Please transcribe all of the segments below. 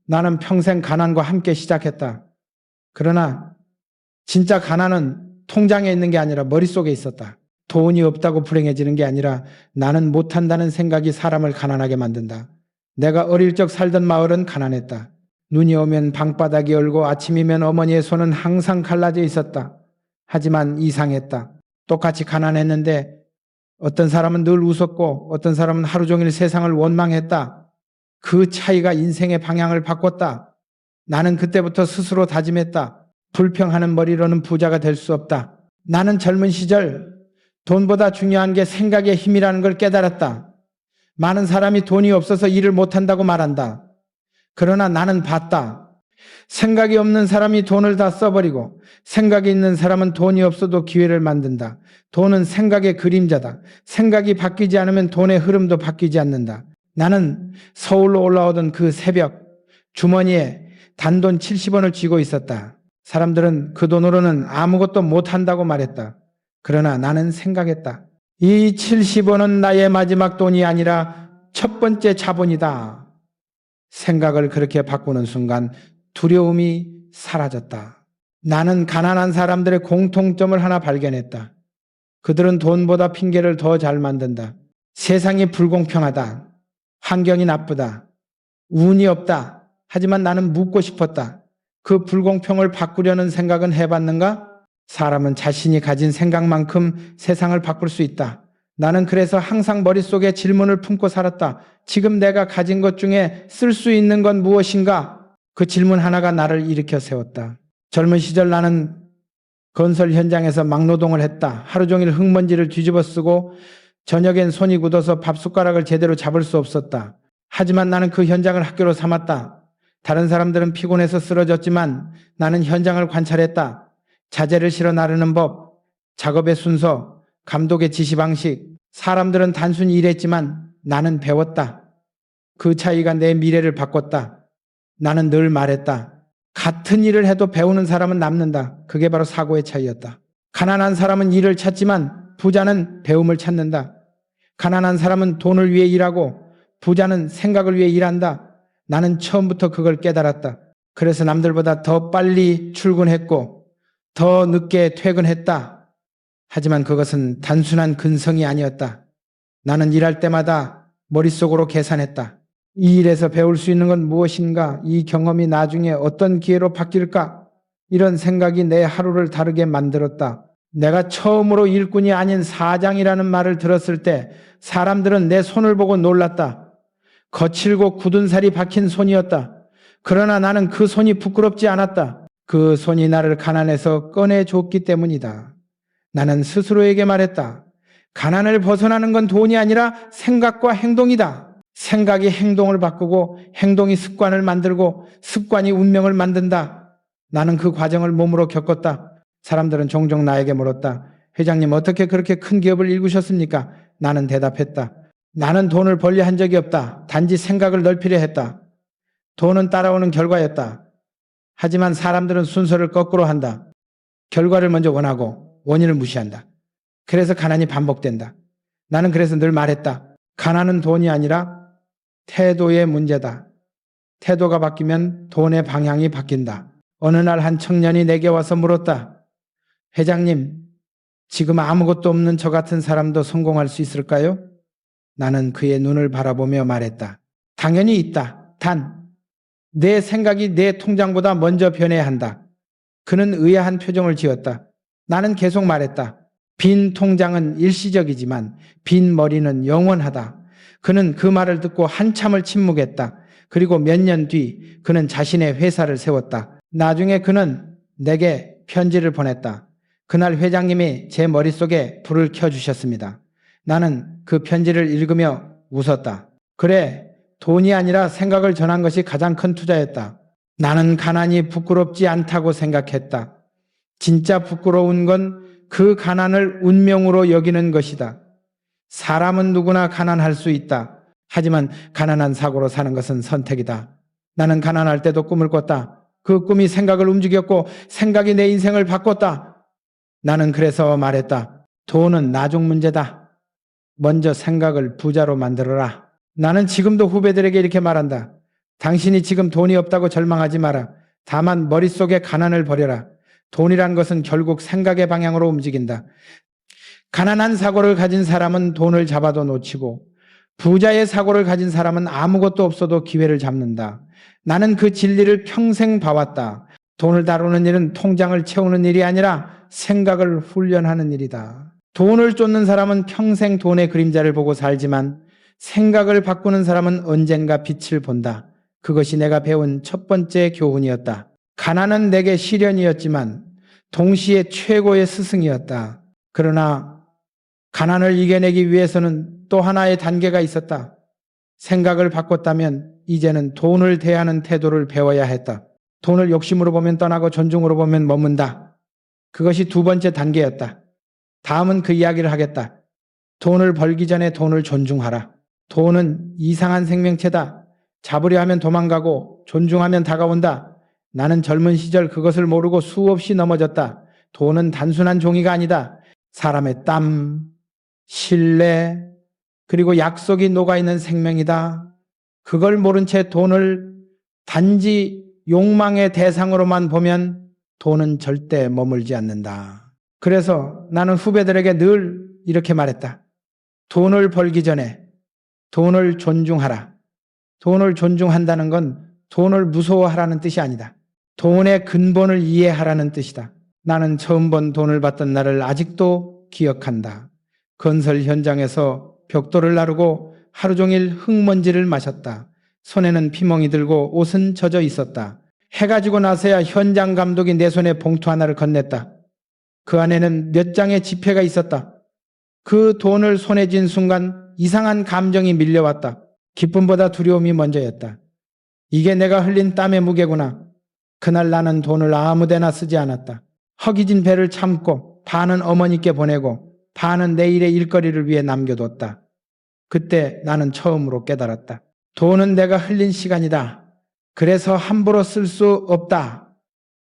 나는 평생 가난과 함께 시작했다. 그러나 진짜 가난은 통장에 있는 게 아니라 머릿속에 있었다. 돈이 없다고 불행해지는 게 아니라 나는 못한다는 생각이 사람을 가난하게 만든다. 내가 어릴 적 살던 마을은 가난했다. 눈이 오면 방바닥이 열고 아침이면 어머니의 손은 항상 갈라져 있었다. 하지만 이상했다. 똑같이 가난했는데 어떤 사람은 늘 웃었고 어떤 사람은 하루 종일 세상을 원망했다. 그 차이가 인생의 방향을 바꿨다. 나는 그때부터 스스로 다짐했다. 불평하는 머리로는 부자가 될 수 없다. 나는 젊은 시절 돈보다 중요한 게 생각의 힘이라는 걸 깨달았다. 많은 사람이 돈이 없어서 일을 못한다고 말한다. 그러나 나는 봤다. 생각이 없는 사람이 돈을 다 써버리고 생각이 있는 사람은 돈이 없어도 기회를 만든다. 돈은 생각의 그림자다. 생각이 바뀌지 않으면 돈의 흐름도 바뀌지 않는다. 나는 서울로 올라오던 그 새벽 주머니에 단돈 70원을 쥐고 있었다. 사람들은 그 돈으로는 아무것도 못한다고 말했다. 그러나 나는 생각했다. 이 70원은 나의 마지막 돈이 아니라 첫 번째 자본이다. 생각을 그렇게 바꾸는 순간 두려움이 사라졌다. 나는 가난한 사람들의 공통점을 하나 발견했다. 그들은 돈보다 핑계를 더 잘 만든다. 세상이 불공평하다. 환경이 나쁘다. 운이 없다. 하지만 나는 묻고 싶었다. 그 불공평을 바꾸려는 생각은 해봤는가? 사람은 자신이 가진 생각만큼 세상을 바꿀 수 있다. 나는 그래서 항상 머릿속에 질문을 품고 살았다. 지금 내가 가진 것 중에 쓸 수 있는 건 무엇인가? 그 질문 하나가 나를 일으켜 세웠다. 젊은 시절 나는 건설 현장에서 막노동을 했다. 하루 종일 흙먼지를 뒤집어 쓰고 저녁엔 손이 굳어서 밥숟가락을 제대로 잡을 수 없었다. 하지만 나는 그 현장을 학교로 삼았다. 다른 사람들은 피곤해서 쓰러졌지만 나는 현장을 관찰했다. 자재를 실어 나르는 법, 작업의 순서, 감독의 지시 방식. 사람들은 단순히 일했지만 나는 배웠다. 그 차이가 내 미래를 바꿨다. 나는 늘 말했다. 같은 일을 해도 배우는 사람은 남는다. 그게 바로 사고의 차이였다. 가난한 사람은 일을 찾지만 부자는 배움을 찾는다. 가난한 사람은 돈을 위해 일하고 부자는 생각을 위해 일한다. 나는 처음부터 그걸 깨달았다. 그래서 남들보다 더 빨리 출근했고 더 늦게 퇴근했다. 하지만 그것은 단순한 근성이 아니었다. 나는 일할 때마다 머릿속으로 계산했다. 이 일에서 배울 수 있는 건 무엇인가? 이 경험이 나중에 어떤 기회로 바뀔까? 이런 생각이 내 하루를 다르게 만들었다. 내가 처음으로 일꾼이 아닌 사장이라는 말을 들었을 때 사람들은 내 손을 보고 놀랐다. 거칠고 굳은 살이 박힌 손이었다. 그러나 나는 그 손이 부끄럽지 않았다. 그 손이 나를 가난에서 꺼내줬기 때문이다. 나는 스스로에게 말했다. 가난을 벗어나는 건 돈이 아니라 생각과 행동이다. 생각이 행동을 바꾸고 행동이 습관을 만들고 습관이 운명을 만든다. 나는 그 과정을 몸으로 겪었다. 사람들은 종종 나에게 물었다. 회장님, 어떻게 그렇게 큰 기업을 일구셨습니까? 나는 대답했다. 나는 돈을 벌려 한 적이 없다. 단지 생각을 넓히려 했다. 돈은 따라오는 결과였다. 하지만 사람들은 순서를 거꾸로 한다. 결과를 먼저 원하고 원인을 무시한다. 그래서 가난이 반복된다. 나는 그래서 늘 말했다. 가난은 돈이 아니라 태도의 문제다. 태도가 바뀌면 돈의 방향이 바뀐다. 어느 날 한 청년이 내게 와서 물었다. 회장님, 지금 아무것도 없는 저 같은 사람도 성공할 수 있을까요? 나는 그의 눈을 바라보며 말했다. 당연히 있다. 단, 내 생각이 내 통장보다 먼저 변해야 한다. 그는 의아한 표정을 지었다. 나는 계속 말했다. 빈 통장은 일시적이지만 빈 머리는 영원하다. 그는 그 말을 듣고 한참을 침묵했다. 그리고 몇 년 뒤 그는 자신의 회사를 세웠다. 나중에 그는 내게 편지를 보냈다. 그날 회장님이 제 머릿속에 불을 켜주셨습니다. 나는 그 편지를 읽으며 웃었다. 그래, 돈이 아니라 생각을 전한 것이 가장 큰 투자였다. 나는 가난이 부끄럽지 않다고 생각했다. 진짜 부끄러운 건 그 가난을 운명으로 여기는 것이다. 사람은 누구나 가난할 수 있다. 하지만 가난한 사고로 사는 것은 선택이다. 나는 가난할 때도 꿈을 꿨다. 그 꿈이 생각을 움직였고 생각이 내 인생을 바꿨다. 나는 그래서 말했다. 돈은 나중 문제다. 먼저 생각을 부자로 만들어라. 나는 지금도 후배들에게 이렇게 말한다. 당신이 지금 돈이 없다고 절망하지 마라. 다만 머릿속에 가난을 버려라. 돈이란 것은 결국 생각의 방향으로 움직인다. 가난한 사고를 가진 사람은 돈을 잡아도 놓치고 부자의 사고를 가진 사람은 아무것도 없어도 기회를 잡는다. 나는 그 진리를 평생 봐왔다. 돈을 다루는 일은 통장을 채우는 일이 아니라 생각을 훈련하는 일이다. 돈을 쫓는 사람은 평생 돈의 그림자를 보고 살지만 생각을 바꾸는 사람은 언젠가 빛을 본다. 그것이 내가 배운 첫 번째 교훈이었다. 가난은 내게 시련이었지만 동시에 최고의 스승이었다. 그러나 가난을 이겨내기 위해서는 또 하나의 단계가 있었다. 생각을 바꿨다면 이제는 돈을 대하는 태도를 배워야 했다. 돈을 욕심으로 보면 떠나고 존중으로 보면 머문다. 그것이 두 번째 단계였다. 다음은 그 이야기를 하겠다. 돈을 벌기 전에 돈을 존중하라. 돈은 이상한 생명체다. 잡으려 하면 도망가고 존중하면 다가온다. 나는 젊은 시절 그것을 모르고 수없이 넘어졌다. 돈은 단순한 종이가 아니다. 사람의 땀, 신뢰, 그리고 약속이 녹아있는 생명이다. 그걸 모른 채 돈을 단지 욕망의 대상으로만 보면 돈은 절대 머물지 않는다. 그래서 나는 후배들에게 늘 이렇게 말했다. 돈을 벌기 전에 돈을 존중하라. 돈을 존중한다는 건 돈을 무서워하라는 뜻이 아니다. 돈의 근본을 이해하라는 뜻이다. 나는 처음 본 돈을 받던 날을 아직도 기억한다. 건설 현장에서 벽돌을 나르고 하루 종일 흙먼지를 마셨다. 손에는 피멍이 들고 옷은 젖어 있었다. 해가 지고 나서야 현장 감독이 내 손에 봉투 하나를 건넸다. 그 안에는 몇 장의 지폐가 있었다. 그 돈을 손에 쥔 순간 이상한 감정이 밀려왔다. 기쁨보다 두려움이 먼저였다. 이게 내가 흘린 땀의 무게구나. 그날 나는 돈을 아무데나 쓰지 않았다. 허기진 배를 참고 반은 어머니께 보내고 반은 내일의 일거리를 위해 남겨뒀다. 그때 나는 처음으로 깨달았다. 돈은 내가 흘린 시간이다. 그래서 함부로 쓸 수 없다.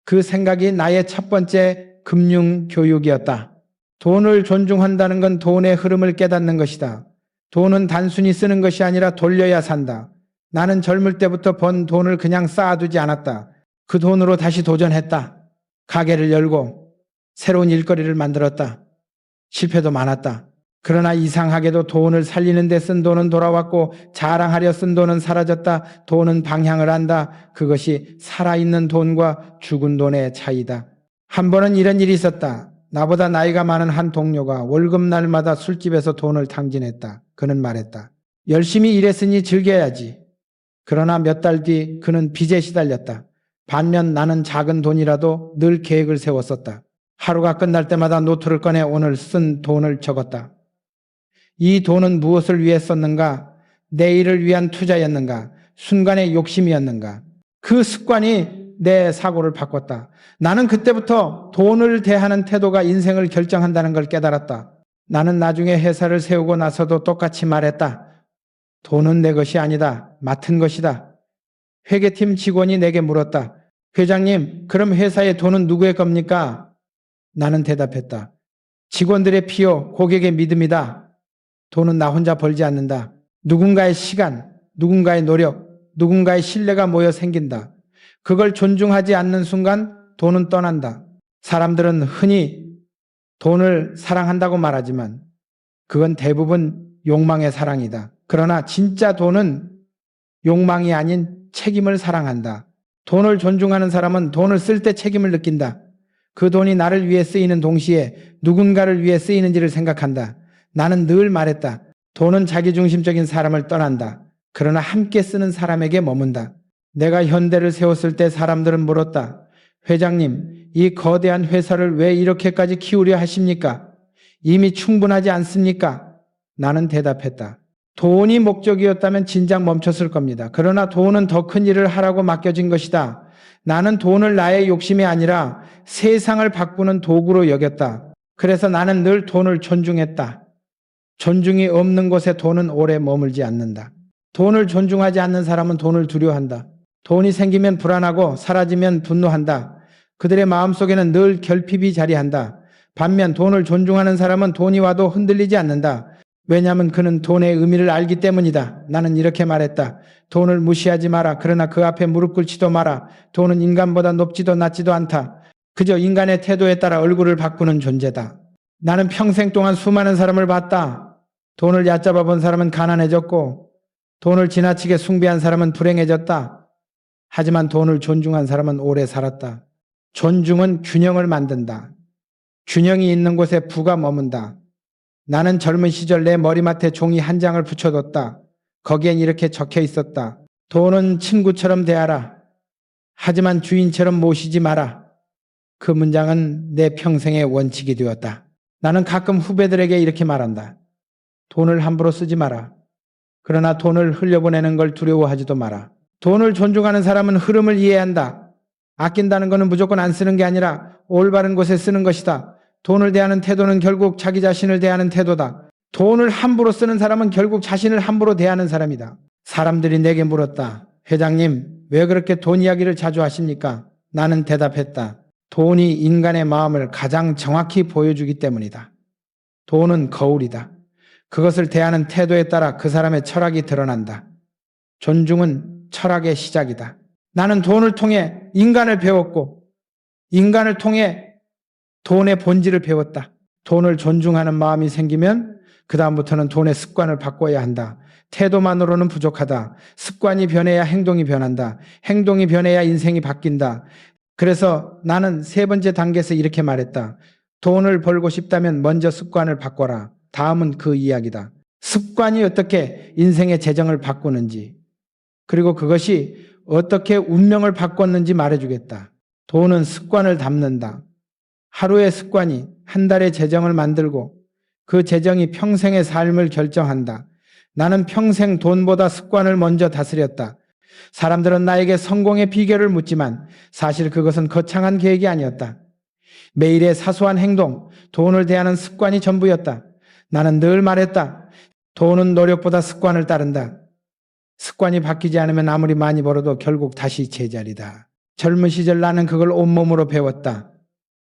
그 생각이 나의 첫 번째 금융 교육이었다. 돈을 존중한다는 건 돈의 흐름을 깨닫는 것이다. 돈은 단순히 쓰는 것이 아니라 돌려야 산다. 나는 젊을 때부터 번 돈을 그냥 쌓아두지 않았다. 그 돈으로 다시 도전했다. 가게를 열고 새로운 일거리를 만들었다. 실패도 많았다. 그러나 이상하게도 돈을 살리는 데 쓴 돈은 돌아왔고 자랑하려 쓴 돈은 사라졌다. 돈은 방향을 안다. 그것이 살아있는 돈과 죽은 돈의 차이다. 한 번은 이런 일이 있었다. 나보다 나이가 많은 한 동료가 월급날마다 술집에서 돈을 탕진했다. 그는 말했다. 열심히 일했으니 즐겨야지. 그러나 몇 달 뒤 그는 빚에 시달렸다. 반면 나는 작은 돈이라도 늘 계획을 세웠었다. 하루가 끝날 때마다 노트를 꺼내 오늘 쓴 돈을 적었다. 이 돈은 무엇을 위해 썼는가? 내일을 위한 투자였는가? 순간의 욕심이었는가? 그 습관이 내 사고를 바꿨다. 나는 그때부터 돈을 대하는 태도가 인생을 결정한다는 걸 깨달았다. 나는 나중에 회사를 세우고 나서도 똑같이 말했다. 돈은 내 것이 아니다. 맡은 것이다. 회계팀 직원이 내게 물었다. 회장님, 그럼 회사의 돈은 누구의 겁니까? 나는 대답했다. 직원들의 피요, 고객의 믿음이다. 돈은 나 혼자 벌지 않는다. 누군가의 시간, 누군가의 노력, 누군가의 신뢰가 모여 생긴다. 그걸 존중하지 않는 순간 돈은 떠난다. 사람들은 흔히 돈을 사랑한다고 말하지만 그건 대부분 욕망의 사랑이다. 그러나 진짜 돈은 욕망이 아닌 책임을 사랑한다. 돈을 존중하는 사람은 돈을 쓸 때 책임을 느낀다. 그 돈이 나를 위해 쓰이는 동시에 누군가를 위해 쓰이는지를 생각한다. 나는 늘 말했다. 돈은 자기중심적인 사람을 떠난다. 그러나 함께 쓰는 사람에게 머문다. 내가 현대를 세웠을 때 사람들은 물었다. 회장님, 이 거대한 회사를 왜 이렇게까지 키우려 하십니까? 이미 충분하지 않습니까? 나는 대답했다. 돈이 목적이었다면 진작 멈췄을 겁니다. 그러나 돈은 더 큰 일을 하라고 맡겨진 것이다. 나는 돈을 나의 욕심이 아니라 세상을 바꾸는 도구로 여겼다. 그래서 나는 늘 돈을 존중했다. 존중이 없는 곳에 돈은 오래 머물지 않는다. 돈을 존중하지 않는 사람은 돈을 두려워한다. 돈이 생기면 불안하고 사라지면 분노한다. 그들의 마음속에는 늘 결핍이 자리한다. 반면 돈을 존중하는 사람은 돈이 와도 흔들리지 않는다. 왜냐하면 그는 돈의 의미를 알기 때문이다. 나는 이렇게 말했다. 돈을 무시하지 마라. 그러나 그 앞에 무릎 꿇지도 마라. 돈은 인간보다 높지도 낮지도 않다. 그저 인간의 태도에 따라 얼굴을 바꾸는 존재다. 나는 평생 동안 수많은 사람을 봤다. 돈을 얕잡아 본 사람은 가난해졌고 돈을 지나치게 숭배한 사람은 불행해졌다. 하지만 돈을 존중한 사람은 오래 살았다. 존중은 균형을 만든다. 균형이 있는 곳에 부가 머문다. 나는 젊은 시절 내 머리맡에 종이 한 장을 붙여뒀다. 거기엔 이렇게 적혀 있었다. 돈은 친구처럼 대하라. 하지만 주인처럼 모시지 마라. 그 문장은 내 평생의 원칙이 되었다. 나는 가끔 후배들에게 이렇게 말한다. 돈을 함부로 쓰지 마라. 그러나 돈을 흘려보내는 걸 두려워하지도 마라. 돈을 존중하는 사람은 흐름을 이해한다. 아낀다는 것은 무조건 안 쓰는 게 아니라 올바른 곳에 쓰는 것이다. 돈을 대하는 태도는 결국 자기 자신을 대하는 태도다. 돈을 함부로 쓰는 사람은 결국 자신을 함부로 대하는 사람이다. 사람들이 내게 물었다. 회장님, 왜 그렇게 돈 이야기를 자주 하십니까? 나는 대답했다. 돈이 인간의 마음을 가장 정확히 보여주기 때문이다. 돈은 거울이다. 그것을 대하는 태도에 따라 그 사람의 철학이 드러난다. 존중은 철학의 시작이다. 나는 돈을 통해 인간을 배웠고 인간을 통해 돈의 본질을 배웠다. 돈을 존중하는 마음이 생기면 그 다음부터는 돈의 습관을 바꿔야 한다. 태도만으로는 부족하다. 습관이 변해야 행동이 변한다. 행동이 변해야 인생이 바뀐다. 그래서 나는 세 번째 단계에서 이렇게 말했다. 돈을 벌고 싶다면 먼저 습관을 바꿔라. 다음은 그 이야기다. 습관이 어떻게 인생의 재정을 바꾸는지, 그리고 그것이 어떻게 운명을 바꿨는지 말해주겠다. 돈은 습관을 담는다. 하루의 습관이 한 달의 재정을 만들고 그 재정이 평생의 삶을 결정한다. 나는 평생 돈보다 습관을 먼저 다스렸다. 사람들은 나에게 성공의 비결을 묻지만 사실 그것은 거창한 계획이 아니었다. 매일의 사소한 행동, 돈을 대하는 습관이 전부였다. 나는 늘 말했다. 돈은 노력보다 습관을 따른다. 습관이 바뀌지 않으면 아무리 많이 벌어도 결국 다시 제자리다. 젊은 시절 나는 그걸 온몸으로 배웠다.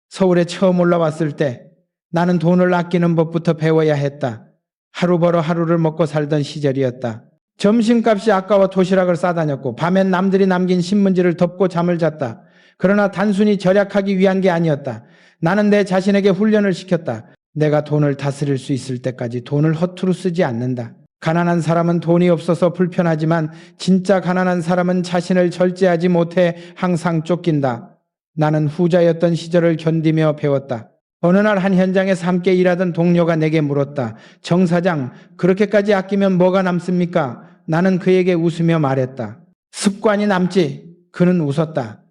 서울에 처음 올라왔을 때 나는 돈을 아끼는 법부터 배워야 했다. 하루 벌어 하루를 먹고 살던 시절이었다. 점심값이 아까워 도시락을 싸다녔고 밤엔 남들이 남긴 신문지를 덮고 잠을 잤다. 그러나 단순히 절약하기 위한 게 아니었다. 나는 내 자신에게 훈련을 시켰다. 내가 돈을 다스릴 수 있을 때까지 돈을 허투루 쓰지 않는다. 가난한 사람은 돈이 없어서 불편하지만 진짜 가난한 사람은 자신을 절제하지 못해 항상 쫓긴다. 나는 후자였던 시절을 견디며 배웠다. 어느 날 한 현장에서 함께 일하던 동료가 내게 물었다. 정 사장, 그렇게까지 아끼면 뭐가 남습니까? 나는 그에게 웃으며 말했다. 습관이 남지. 그는 웃었다.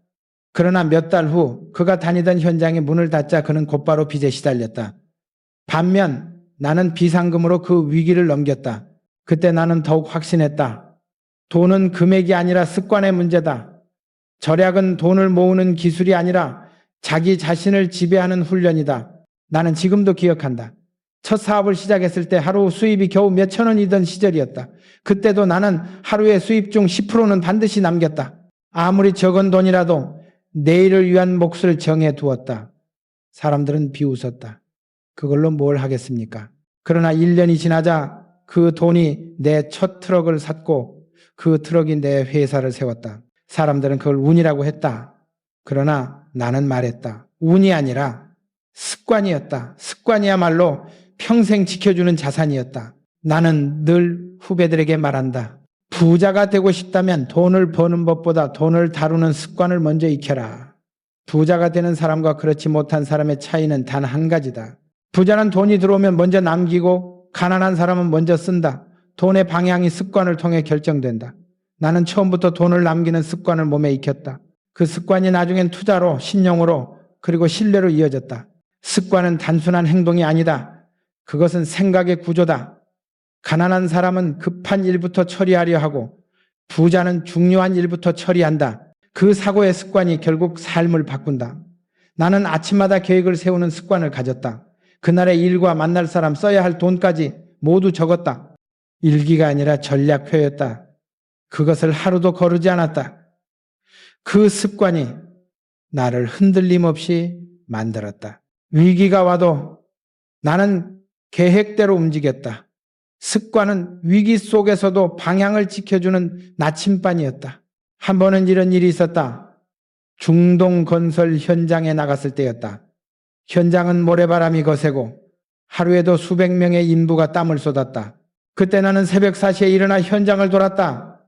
그러나 몇 달 후 그가 다니던 현장의 문을 닫자 그는 곧바로 빚에 시달렸다. 반면 나는 비상금으로 그 위기를 넘겼다. 그때 나는 더욱 확신했다. 돈은 금액이 아니라 습관의 문제다. 절약은 돈을 모으는 기술이 아니라 자기 자신을 지배하는 훈련이다. 나는 지금도 기억한다. 첫 사업을 시작했을 때 하루 수입이 겨우 몇천 원이던 시절이었다. 그때도 나는 하루의 수입 중 10%는 반드시 남겼다. 아무리 적은 돈이라도 내일을 위한 몫을 정해 두었다. 사람들은 비웃었다. 그걸로 뭘 하겠습니까? 그러나 1년이 지나자 그 돈이 내 첫 트럭을 샀고 그 트럭이 내 회사를 세웠다. 사람들은 그걸 운이라고 했다. 그러나 나는 말했다. 운이 아니라 습관이었다. 습관이야말로 평생 지켜주는 자산이었다. 나는 늘 후배들에게 말한다. 부자가 되고 싶다면 돈을 버는 법보다 돈을 다루는 습관을 먼저 익혀라. 부자가 되는 사람과 그렇지 못한 사람의 차이는 단 한 가지다. 부자는 돈이 들어오면 먼저 남기고 가난한 사람은 먼저 쓴다. 돈의 방향이 습관을 통해 결정된다. 나는 처음부터 돈을 남기는 습관을 몸에 익혔다. 그 습관이 나중엔 투자로, 신용으로, 그리고 신뢰로 이어졌다. 습관은 단순한 행동이 아니다. 그것은 생각의 구조다. 가난한 사람은 급한 일부터 처리하려 하고 부자는 중요한 일부터 처리한다. 그 사고의 습관이 결국 삶을 바꾼다. 나는 아침마다 계획을 세우는 습관을 가졌다. 그날의 일과 만날 사람, 써야 할 돈까지 모두 적었다. 일기가 아니라 전략표였다. 그것을 하루도 거르지 않았다. 그 습관이 나를 흔들림 없이 만들었다. 위기가 와도 나는 계획대로 움직였다. 습관은 위기 속에서도 방향을 지켜주는 나침반이었다. 한 번은 이런 일이 있었다. 중동 건설 현장에 나갔을 때였다. 현장은 모래바람이 거세고 하루에도 수백 명의 인부가 땀을 쏟았다. 그때 나는 새벽 4시에 일어나 현장을 돌았다.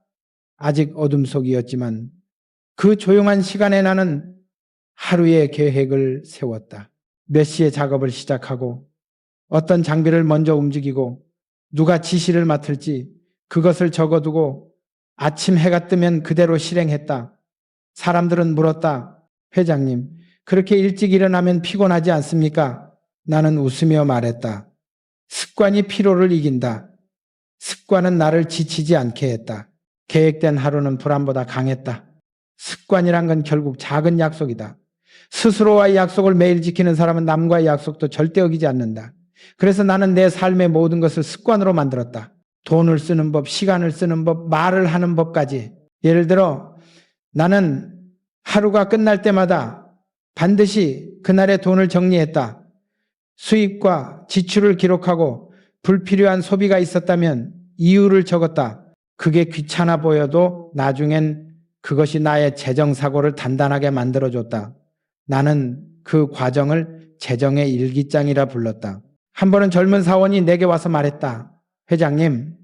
아직 어둠 속이었지만 그 조용한 시간에 나는 하루의 계획을 세웠다. 몇 시에 작업을 시작하고 어떤 장비를 먼저 움직이고 누가 지시를 맡을지 그것을 적어두고 아침 해가 뜨면 그대로 실행했다. 사람들은 물었다. 회장님, 그렇게 일찍 일어나면 피곤하지 않습니까? 나는 웃으며 말했다. 습관이 피로를 이긴다. 습관은 나를 지치지 않게 했다. 계획된 하루는 불안보다 강했다. 습관이란 건 결국 작은 약속이다. 스스로와의 약속을 매일 지키는 사람은 남과의 약속도 절대 어기지 않는다. 그래서 나는 내 삶의 모든 것을 습관으로 만들었다. 돈을 쓰는 법, 시간을 쓰는 법, 말을 하는 법까지. 예를 들어 나는 하루가 끝날 때마다 반드시 그날의 돈을 정리했다. 수입과 지출을 기록하고 불필요한 소비가 있었다면 이유를 적었다. 그게 귀찮아 보여도 나중엔 그것이 나의 재정사고를 단단하게 만들어줬다. 나는 그 과정을 재정의 일기장이라 불렀다. 한 번은 젊은 사원이 내게 와서 말했다. 회장님,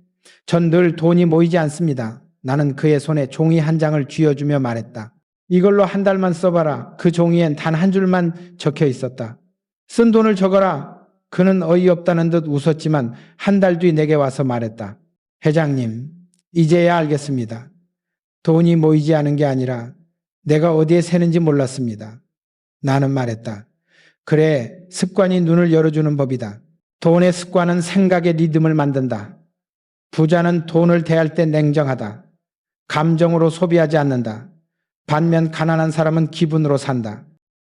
전 늘 돈이 모이지 않습니다. 나는 그의 손에 종이 한 장을 쥐어주며 말했다. 이걸로 한 달만 써봐라. 그 종이엔 단 한 줄만 적혀 있었다. 쓴 돈을 적어라. 그는 어이없다는 듯 웃었지만 한 달 뒤 내게 와서 말했다. 회장님, 이제야 알겠습니다. 돈이 모이지 않은 게 아니라 내가 어디에 새는지 몰랐습니다. 나는 말했다. 그래, 습관이 눈을 열어주는 법이다. 돈의 습관은 생각의 리듬을 만든다. 부자는 돈을 대할 때 냉정하다. 감정으로 소비하지 않는다. 반면 가난한 사람은 기분으로 산다.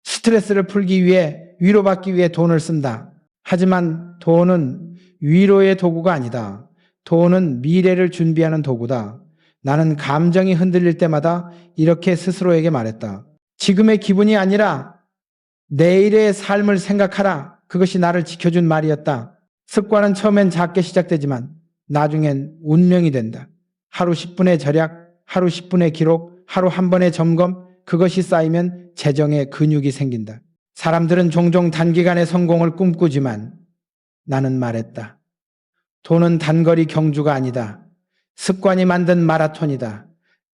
스트레스를 풀기 위해, 위로받기 위해 돈을 쓴다. 하지만 돈은 위로의 도구가 아니다. 돈은 미래를 준비하는 도구다. 나는 감정이 흔들릴 때마다 이렇게 스스로에게 말했다. 지금의 기분이 아니라 내일의 삶을 생각하라. 그것이 나를 지켜준 말이었다. 습관은 처음엔 작게 시작되지만 나중엔 운명이 된다. 하루 10분의 절약, 하루 10분의 기록, 하루 한 번의 점검, 그것이 쌓이면 재정에 근육이 생긴다. 사람들은 종종 단기간의 성공을 꿈꾸지만 나는 말했다. 돈은 단거리 경주가 아니다. 습관이 만든 마라톤이다.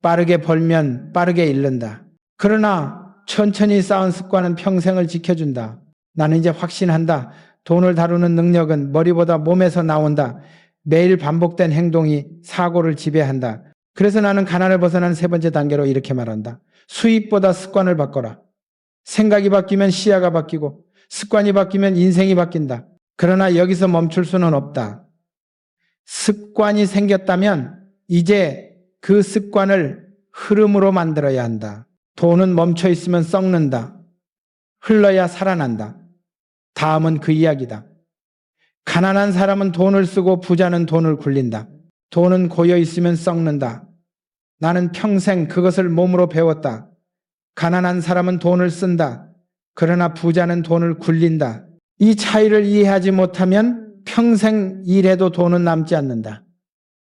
빠르게 벌면 빠르게 잃는다. 그러나 천천히 쌓은 습관은 평생을 지켜준다. 나는 이제 확신한다. 돈을 다루는 능력은 머리보다 몸에서 나온다. 매일 반복된 행동이 사고를 지배한다. 그래서 나는 가난을 벗어난 세 번째 단계로 이렇게 말한다. 수입보다 습관을 바꿔라. 생각이 바뀌면 시야가 바뀌고 습관이 바뀌면 인생이 바뀐다. 그러나 여기서 멈출 수는 없다. 습관이 생겼다면 이제 그 습관을 흐름으로 만들어야 한다. 돈은 멈춰 있으면 썩는다. 흘러야 살아난다. 다음은 그 이야기다. 가난한 사람은 돈을 쓰고 부자는 돈을 굴린다. 돈은 고여 있으면 썩는다. 나는 평생 그것을 몸으로 배웠다. 가난한 사람은 돈을 쓴다. 그러나 부자는 돈을 굴린다. 이 차이를 이해하지 못하면 평생 일해도 돈은 남지 않는다.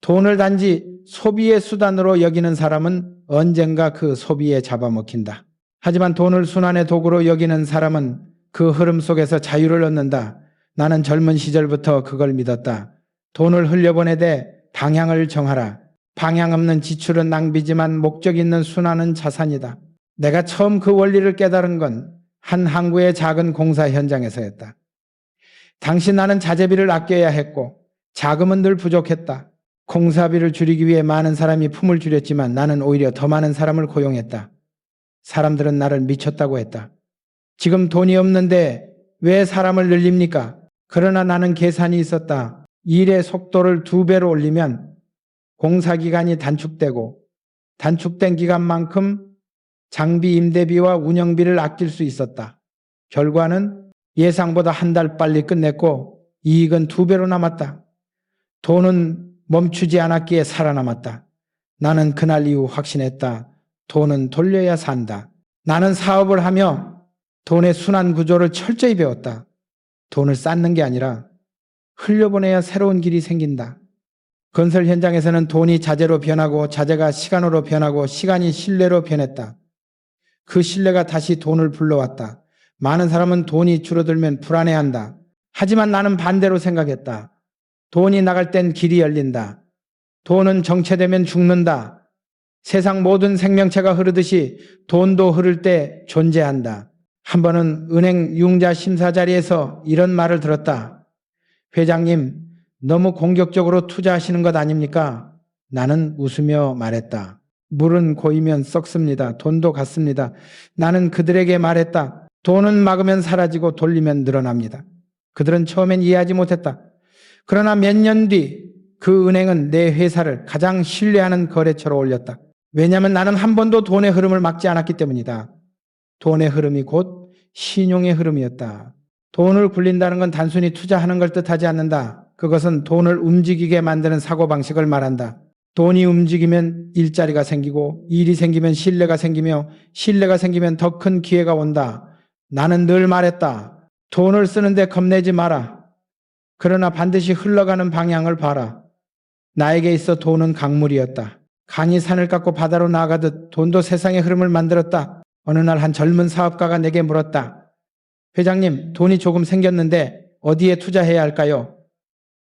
돈을 단지 소비의 수단으로 여기는 사람은 언젠가 그 소비에 잡아먹힌다. 하지만 돈을 순환의 도구로 여기는 사람은 그 흐름 속에서 자유를 얻는다. 나는 젊은 시절부터 그걸 믿었다. 돈을 흘려보내되 방향을 정하라. 방향 없는 지출은 낭비지만 목적 있는 순환은 자산이다. 내가 처음 그 원리를 깨달은 건 한 항구의 작은 공사 현장에서였다. 당시 나는 자재비를 아껴야 했고 자금은 늘 부족했다. 공사비를 줄이기 위해 많은 사람이 품을 줄였지만 나는 오히려 더 많은 사람을 고용했다. 사람들은 나를 미쳤다고 했다. 지금 돈이 없는데 왜 사람을 늘립니까? 그러나 나는 계산이 있었다. 일의 속도를 2배로 올리면 공사기간이 단축되고 단축된 기간만큼 장비 임대비와 운영비를 아낄 수 있었다. 결과는 예상보다 한 달 빨리 끝냈고 이익은 2배로 남았다. 돈은 멈추지 않았기에 살아남았다. 나는 그날 이후 확신했다. 돈은 돌려야 산다. 나는 사업을 하며 돈의 순환 구조를 철저히 배웠다. 돈을 쌓는 게 아니라 흘려보내야 새로운 길이 생긴다. 건설 현장에서는 돈이 자재로 변하고 자재가 시간으로 변하고 시간이 신뢰로 변했다. 그 신뢰가 다시 돈을 불러왔다. 많은 사람은 돈이 줄어들면 불안해한다. 하지만 나는 반대로 생각했다. 돈이 나갈 땐 길이 열린다. 돈은 정체되면 죽는다. 세상 모든 생명체가 흐르듯이 돈도 흐를 때 존재한다. 한 번은 은행 융자 심사 자리에서 이런 말을 들었다. 회장님, 너무 공격적으로 투자하시는 것 아닙니까? 나는 웃으며 말했다. 물은 고이면 썩습니다. 돈도 같습니다. 나는 그들에게 말했다. 돈은 막으면 사라지고 돌리면 늘어납니다. 그들은 처음엔 이해하지 못했다. 그러나 몇 년 뒤 그 은행은 내 회사를 가장 신뢰하는 거래처로 올렸다. 왜냐하면 나는 한 번도 돈의 흐름을 막지 않았기 때문이다. 돈의 흐름이 곧 신용의 흐름이었다. 돈을 굴린다는 건 단순히 투자하는 걸 뜻하지 않는다. 그것은 돈을 움직이게 만드는 사고방식을 말한다. 돈이 움직이면 일자리가 생기고 일이 생기면 신뢰가 생기며 신뢰가 생기면 더 큰 기회가 온다. 나는 늘 말했다. 돈을 쓰는데 겁내지 마라. 그러나 반드시 흘러가는 방향을 봐라. 나에게 있어 돈은 강물이었다. 강이 산을 깎고 바다로 나아가듯 돈도 세상의 흐름을 만들었다. 어느 날 한 젊은 사업가가 내게 물었다. 회장님, 돈이 조금 생겼는데 어디에 투자해야 할까요?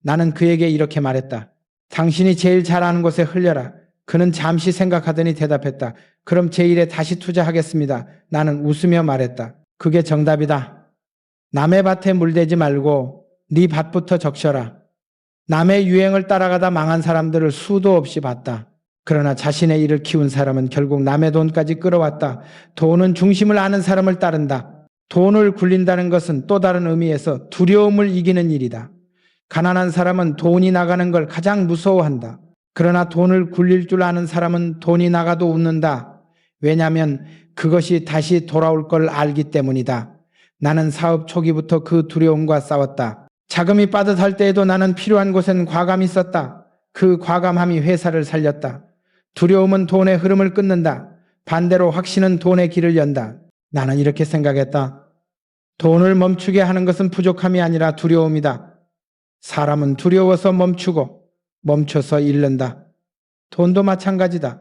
나는 그에게 이렇게 말했다. 당신이 제일 잘 아는 곳에 흘려라. 그는 잠시 생각하더니 대답했다. 그럼 제 일에 다시 투자하겠습니다. 나는 웃으며 말했다. 그게 정답이다. 남의 밭에 물대지 말고 네 밭부터 적셔라. 남의 유행을 따라가다 망한 사람들을 수도 없이 봤다. 그러나 자신의 일을 키운 사람은 결국 남의 돈까지 끌어왔다. 돈은 중심을 아는 사람을 따른다. 돈을 굴린다는 것은 또 다른 의미에서 두려움을 이기는 일이다. 가난한 사람은 돈이 나가는 걸 가장 무서워한다. 그러나 돈을 굴릴 줄 아는 사람은 돈이 나가도 웃는다. 왜냐하면 그것이 다시 돌아올 걸 알기 때문이다. 나는 사업 초기부터 그 두려움과 싸웠다. 자금이 빠듯할 때에도 나는 필요한 곳엔 과감히 썼다. 그 과감함이 회사를 살렸다. 두려움은 돈의 흐름을 끊는다. 반대로 확신은 돈의 길을 연다. 나는 이렇게 생각했다. 돈을 멈추게 하는 것은 부족함이 아니라 두려움이다. 사람은 두려워서 멈추고 멈춰서 잃는다. 돈도 마찬가지다.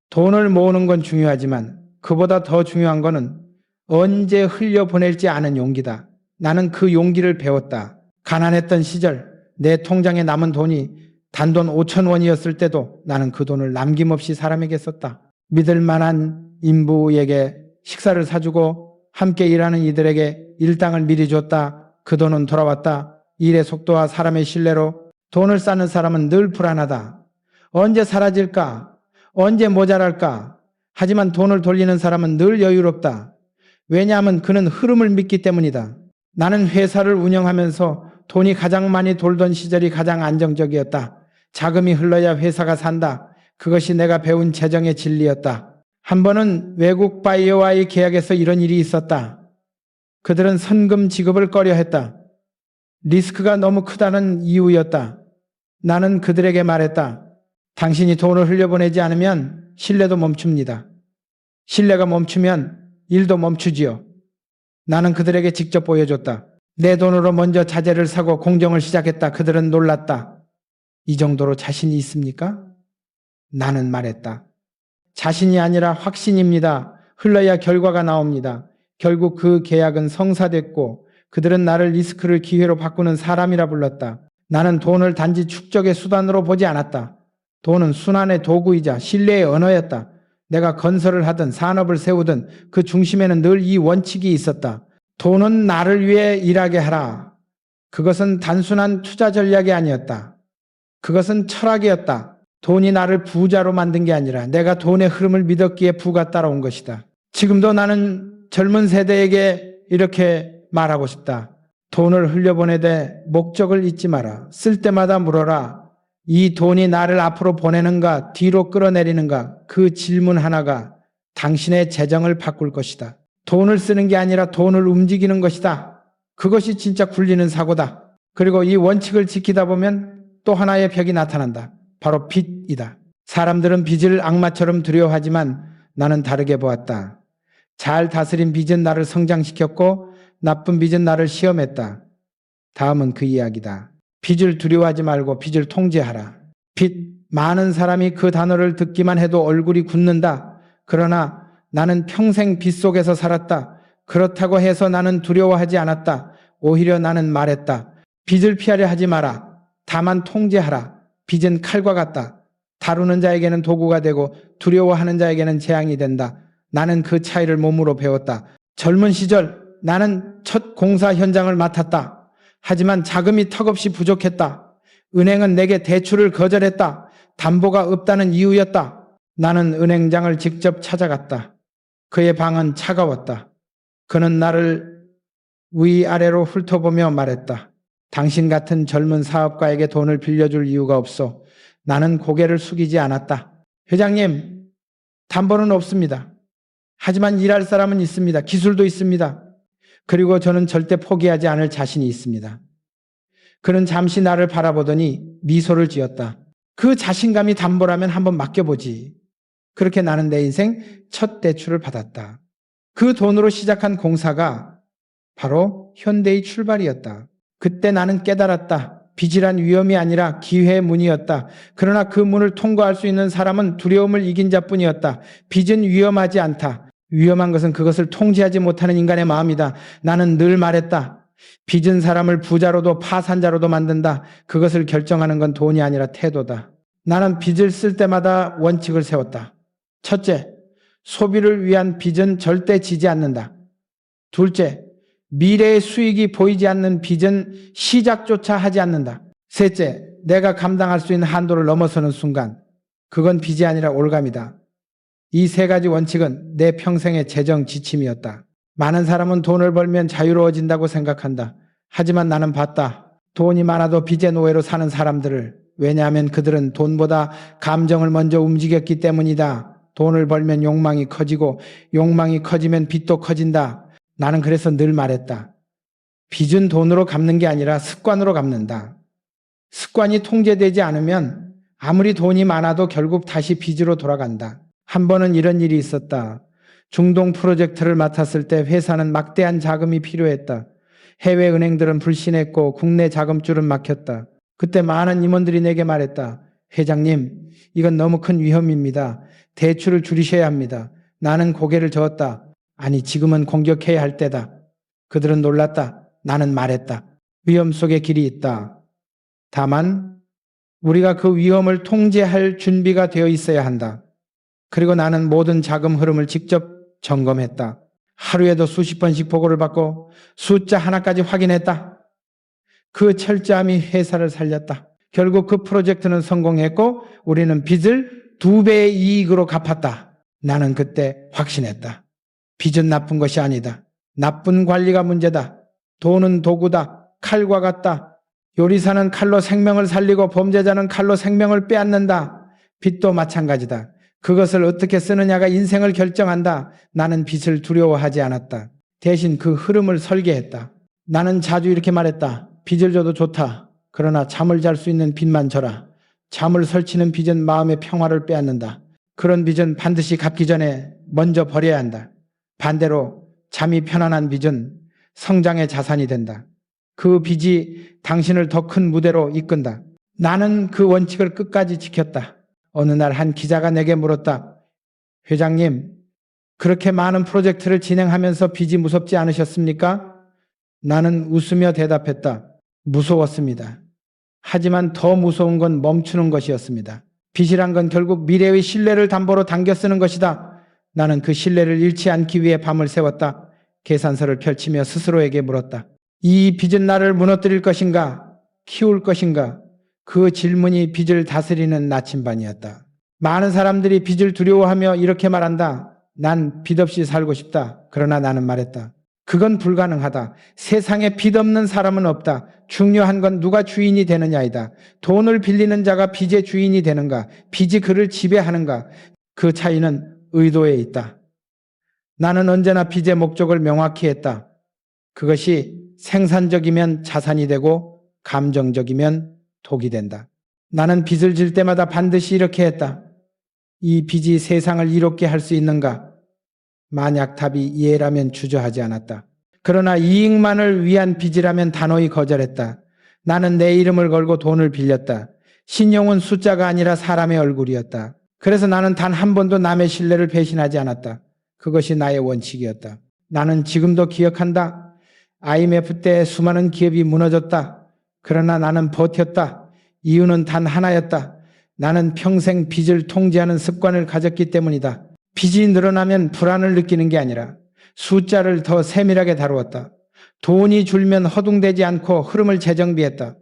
돈을 모으는 건 중요하지만 그보다 더 중요한 것은 언제 흘려보낼지 아는 용기다. 나는 그 용기를 배웠다. 가난했던 시절 내 통장에 남은 돈이 단돈 5,000원이었을 때도 나는 그 돈을 남김없이 사람에게 썼다. 믿을 만한 인부에게 식사를 사주고 함께 일하는 이들에게 일당을 미리 줬다. 그 돈은 돌아왔다. 일의 속도와 사람의 신뢰로 돈을 쌓는 사람은 늘 불안하다. 언제 사라질까? 언제 모자랄까? 하지만 돈을 돌리는 사람은 늘 여유롭다. 왜냐하면 그는 흐름을 믿기 때문이다. 나는 회사를 운영하면서 돈이 가장 많이 돌던 시절이 가장 안정적이었다. 자금이 흘러야 회사가 산다. 그것이 내가 배운 재정의 진리였다. 한 번은 외국 바이어와의 계약에서 이런 일이 있었다. 그들은 선금 지급을 꺼려했다. 리스크가 너무 크다는 이유였다. 나는 그들에게 말했다. 당신이 돈을 흘려보내지 않으면 신뢰도 멈춥니다. 신뢰가 멈추면 일도 멈추지요. 나는 그들에게 직접 보여줬다. 내 돈으로 먼저 자재를 사고 공정을 시작했다. 그들은 놀랐다. 이 정도로 자신이 있습니까? 나는 말했다. 자신이 아니라 확신입니다. 흘러야 결과가 나옵니다. 결국 그 계약은 성사됐고 그들은 나를 리스크를 기회로 바꾸는 사람이라 불렀다. 나는 돈을 단지 축적의 수단으로 보지 않았다. 돈은 순환의 도구이자 신뢰의 언어였다. 내가 건설을 하든 산업을 세우든 그 중심에는 늘 이 원칙이 있었다. 돈은 나를 위해 일하게 하라. 그것은 단순한 투자 전략이 아니었다. 그것은 철학이었다. 돈이 나를 부자로 만든 게 아니라 내가 돈의 흐름을 믿었기에 부가 따라온 것이다. 지금도 나는 젊은 세대에게 이렇게 말하고 싶다. 돈을 흘려보내되 목적을 잊지 마라. 쓸 때마다 물어라. 이 돈이 나를 앞으로 보내는가 뒤로 끌어내리는가? 그 질문 하나가 당신의 재정을 바꿀 것이다. 돈을 쓰는 게 아니라 돈을 움직이는 것이다. 그것이 진짜 굴리는 사고다. 그리고 이 원칙을 지키다 보면 또 하나의 벽이 나타난다. 바로 빚이다. 사람들은 빚을 악마처럼 두려워하지만 나는 다르게 보았다. 잘 다스린 빚은 나를 성장시켰고 나쁜 빚은 나를 시험했다. 다음은 그 이야기다. 빚을 두려워하지 말고 빚을 통제하라. 빚, 많은 사람이 그 단어를 듣기만 해도 얼굴이 굳는다. 그러나 나는 평생 빚 속에서 살았다. 그렇다고 해서 나는 두려워하지 않았다. 오히려 나는 말했다. 빚을 피하려 하지 마라. 다만 통제하라. 빚은 칼과 같다. 다루는 자에게는 도구가 되고 두려워하는 자에게는 재앙이 된다. 나는 그 차이를 몸으로 배웠다. 젊은 시절 나는 첫 공사 현장을 맡았다. 하지만 자금이 턱없이 부족했다. 은행은 내게 대출을 거절했다. 담보가 없다는 이유였다. 나는 은행장을 직접 찾아갔다. 그의 방은 차가웠다. 그는 나를 위아래로 훑어보며 말했다. 당신 같은 젊은 사업가에게 돈을 빌려줄 이유가 없어. 나는 고개를 숙이지 않았다. 회장님, 담보는 없습니다. 하지만 일할 사람은 있습니다. 기술도 있습니다. 그리고 저는 절대 포기하지 않을 자신이 있습니다. 그는 잠시 나를 바라보더니 미소를 지었다. 그 자신감이 담보라면 한번 맡겨보지. 그렇게 나는 내 인생 첫 대출을 받았다. 그 돈으로 시작한 공사가 바로 현대의 출발이었다. 그때 나는 깨달았다. 빚이란 위험이 아니라 기회의 문이었다. 그러나 그 문을 통과할 수 있는 사람은 두려움을 이긴 자뿐이었다. 빚은 위험하지 않다. 위험한 것은 그것을 통제하지 못하는 인간의 마음이다. 나는 늘 말했다. 빚은 사람을 부자로도 파산자로도 만든다. 그것을 결정하는 건 돈이 아니라 태도다. 나는 빚을 쓸 때마다 원칙을 세웠다. 첫째, 소비를 위한 빚은 절대 지지 않는다. 둘째, 미래의 수익이 보이지 않는 빚은 시작조차 하지 않는다. 셋째, 내가 감당할 수 있는 한도를 넘어서는 순간 그건 빚이 아니라 올감이다. 이 세 가지 원칙은 내 평생의 재정 지침이었다. 많은 사람은 돈을 벌면 자유로워진다고 생각한다. 하지만 나는 봤다. 돈이 많아도 빚의 노예로 사는 사람들을. 왜냐하면 그들은 돈보다 감정을 먼저 움직였기 때문이다. 돈을 벌면 욕망이 커지고 욕망이 커지면 빚도 커진다. 나는 그래서 늘 말했다. 빚은 돈으로 갚는 게 아니라 습관으로 갚는다. 습관이 통제되지 않으면 아무리 돈이 많아도 결국 다시 빚으로 돌아간다. 한 번은 이런 일이 있었다. 중동 프로젝트를 맡았을 때 회사는 막대한 자금이 필요했다. 해외 은행들은 불신했고 국내 자금줄은 막혔다. 그때 많은 임원들이 내게 말했다. 회장님, 이건 너무 큰 위험입니다. 대출을 줄이셔야 합니다. 나는 고개를 저었다. 아니, 지금은 공격해야 할 때다. 그들은 놀랐다. 나는 말했다. 위험 속에 길이 있다. 다만 우리가 그 위험을 통제할 준비가 되어 있어야 한다. 그리고 나는 모든 자금 흐름을 직접 점검했다. 하루에도 수십 번씩 보고를 받고 숫자 하나까지 확인했다. 그 철저함이 회사를 살렸다. 결국 그 프로젝트는 성공했고 우리는 빚을 2배의 이익으로 갚았다. 나는 그때 확신했다. 빚은 나쁜 것이 아니다. 나쁜 관리가 문제다. 돈은 도구다. 칼과 같다. 요리사는 칼로 생명을 살리고 범죄자는 칼로 생명을 빼앗는다. 빚도 마찬가지다. 그것을 어떻게 쓰느냐가 인생을 결정한다. 나는 빚을 두려워하지 않았다. 대신 그 흐름을 설계했다. 나는 자주 이렇게 말했다. 빚을 줘도 좋다. 그러나 잠을 잘 수 있는 빚만 줘라. 잠을 설치는 빚은 마음의 평화를 빼앗는다. 그런 빚은 반드시 갚기 전에 먼저 버려야 한다. 반대로 잠이 편안한 빚은 성장의 자산이 된다. 그 빚이 당신을 더 큰 무대로 이끈다. 나는 그 원칙을 끝까지 지켰다. 어느 날 한 기자가 내게 물었다. 회장님, 그렇게 많은 프로젝트를 진행하면서 빚이 무섭지 않으셨습니까? 나는 웃으며 대답했다. 무서웠습니다. 하지만 더 무서운 건 멈추는 것이었습니다. 빚이란 건 결국 미래의 신뢰를 담보로 당겨 쓰는 것이다. 나는 그 신뢰를 잃지 않기 위해 밤을 새웠다. 계산서를 펼치며 스스로에게 물었다. 이 빚은 나를 무너뜨릴 것인가? 키울 것인가? 그 질문이 빚을 다스리는 나침반이었다. 많은 사람들이 빚을 두려워하며 이렇게 말한다. 난 빚 없이 살고 싶다. 그러나 나는 말했다. 그건 불가능하다. 세상에 빚 없는 사람은 없다. 중요한 건 누가 주인이 되느냐이다. 돈을 빌리는 자가 빚의 주인이 되는가? 빚이 그를 지배하는가? 그 차이는 의도에 있다. 나는 언제나 빚의 목적을 명확히 했다. 그것이 생산적이면 자산이 되고 감정적이면 독이 된다. 나는 빚을 질 때마다 반드시 이렇게 했다. 이 빚이 세상을 이롭게 할 수 있는가? 만약 답이 예라면 주저하지 않았다. 그러나 이익만을 위한 빚이라면 단호히 거절했다. 나는 내 이름을 걸고 돈을 빌렸다. 신용은 숫자가 아니라 사람의 얼굴이었다. 그래서 나는 단 한 번도 남의 신뢰를 배신하지 않았다. 그것이 나의 원칙이었다. 나는 지금도 기억한다. IMF 때 수많은 기업이 무너졌다. 그러나 나는 버텼다. 이유는 단 하나였다. 나는 평생 빚을 통제하는 습관을 가졌기 때문이다. 빚이 늘어나면 불안을 느끼는 게 아니라 숫자를 더 세밀하게 다루었다. 돈이 줄면 허둥대지 않고 흐름을 재정비했다.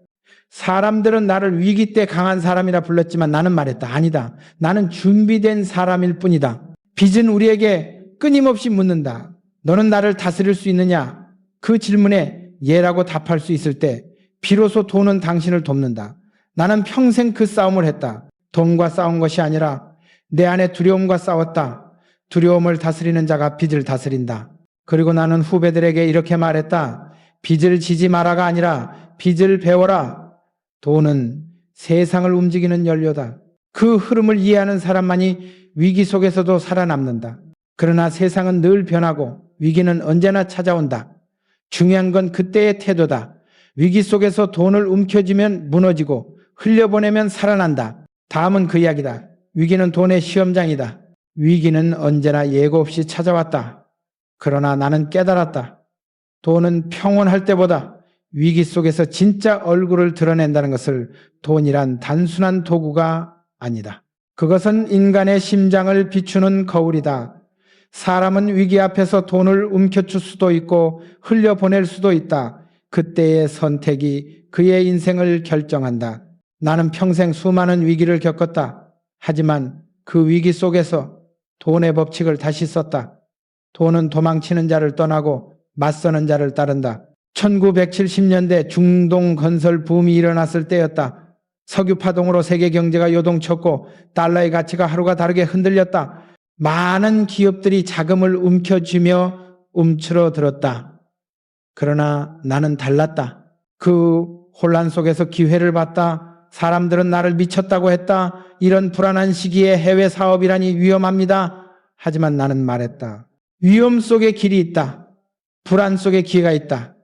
사람들은 나를 위기 때 강한 사람이라 불렀지만 나는 말했다. 아니다. 나는 준비된 사람일 뿐이다. 빚은 우리에게 끊임없이 묻는다. 너는 나를 다스릴 수 있느냐? 그 질문에 예라고 답할 수 있을 때 비로소 돈은 당신을 돕는다. 나는 평생 그 싸움을 했다. 돈과 싸운 것이 아니라 내 안에 두려움과 싸웠다. 두려움을 다스리는 자가 빚을 다스린다. 그리고 나는 후배들에게 이렇게 말했다. 빚을 지지 마라가 아니라 빚을 배워라. 돈은 세상을 움직이는 연료다. 그 흐름을 이해하는 사람만이 위기 속에서도 살아남는다. 그러나 세상은 늘 변하고 위기는 언제나 찾아온다. 중요한 건 그때의 태도다. 위기 속에서 돈을 움켜쥐면 무너지고 흘려보내면 살아난다. 다음은 그 이야기다. 위기는 돈의 시험장이다. 위기는 언제나 예고 없이 찾아왔다. 그러나 나는 깨달았다. 돈은 평온할 때보다 위기 속에서 진짜 얼굴을 드러낸다는 것을 돈이란 단순한 도구가 아니다. 그것은 인간의 심장을 비추는 거울이다. 사람은 위기 앞에서 돈을 움켜�줄 수도 있고 흘려보낼 수도 있다. 그때의 선택이 그의 인생을 결정한다. 나는 평생 수많은 위기를 겪었다. 하지만 그 위기 속에서 돈의 법칙을 다시 썼다. 돈은 도망치는 자를 떠나고 맞서는 자를 따른다. 1970년대 중동 건설 붐이 일어났을 때였다. 석유 파동으로 세계 경제가 요동쳤고 달러의 가치가 하루가 다르게 흔들렸다. 많은 기업들이 자금을 움켜쥐며 움츠러들었다. 그러나 나는 달랐다. 그 혼란 속에서 기회를 봤다. 사람들은 나를 미쳤다고 했다. 이런 불안한 시기에 해외 사업이라니 위험합니다. 하지만 나는 말했다. 위험 속에 길이 있다. 불안 속에 기회가 있다.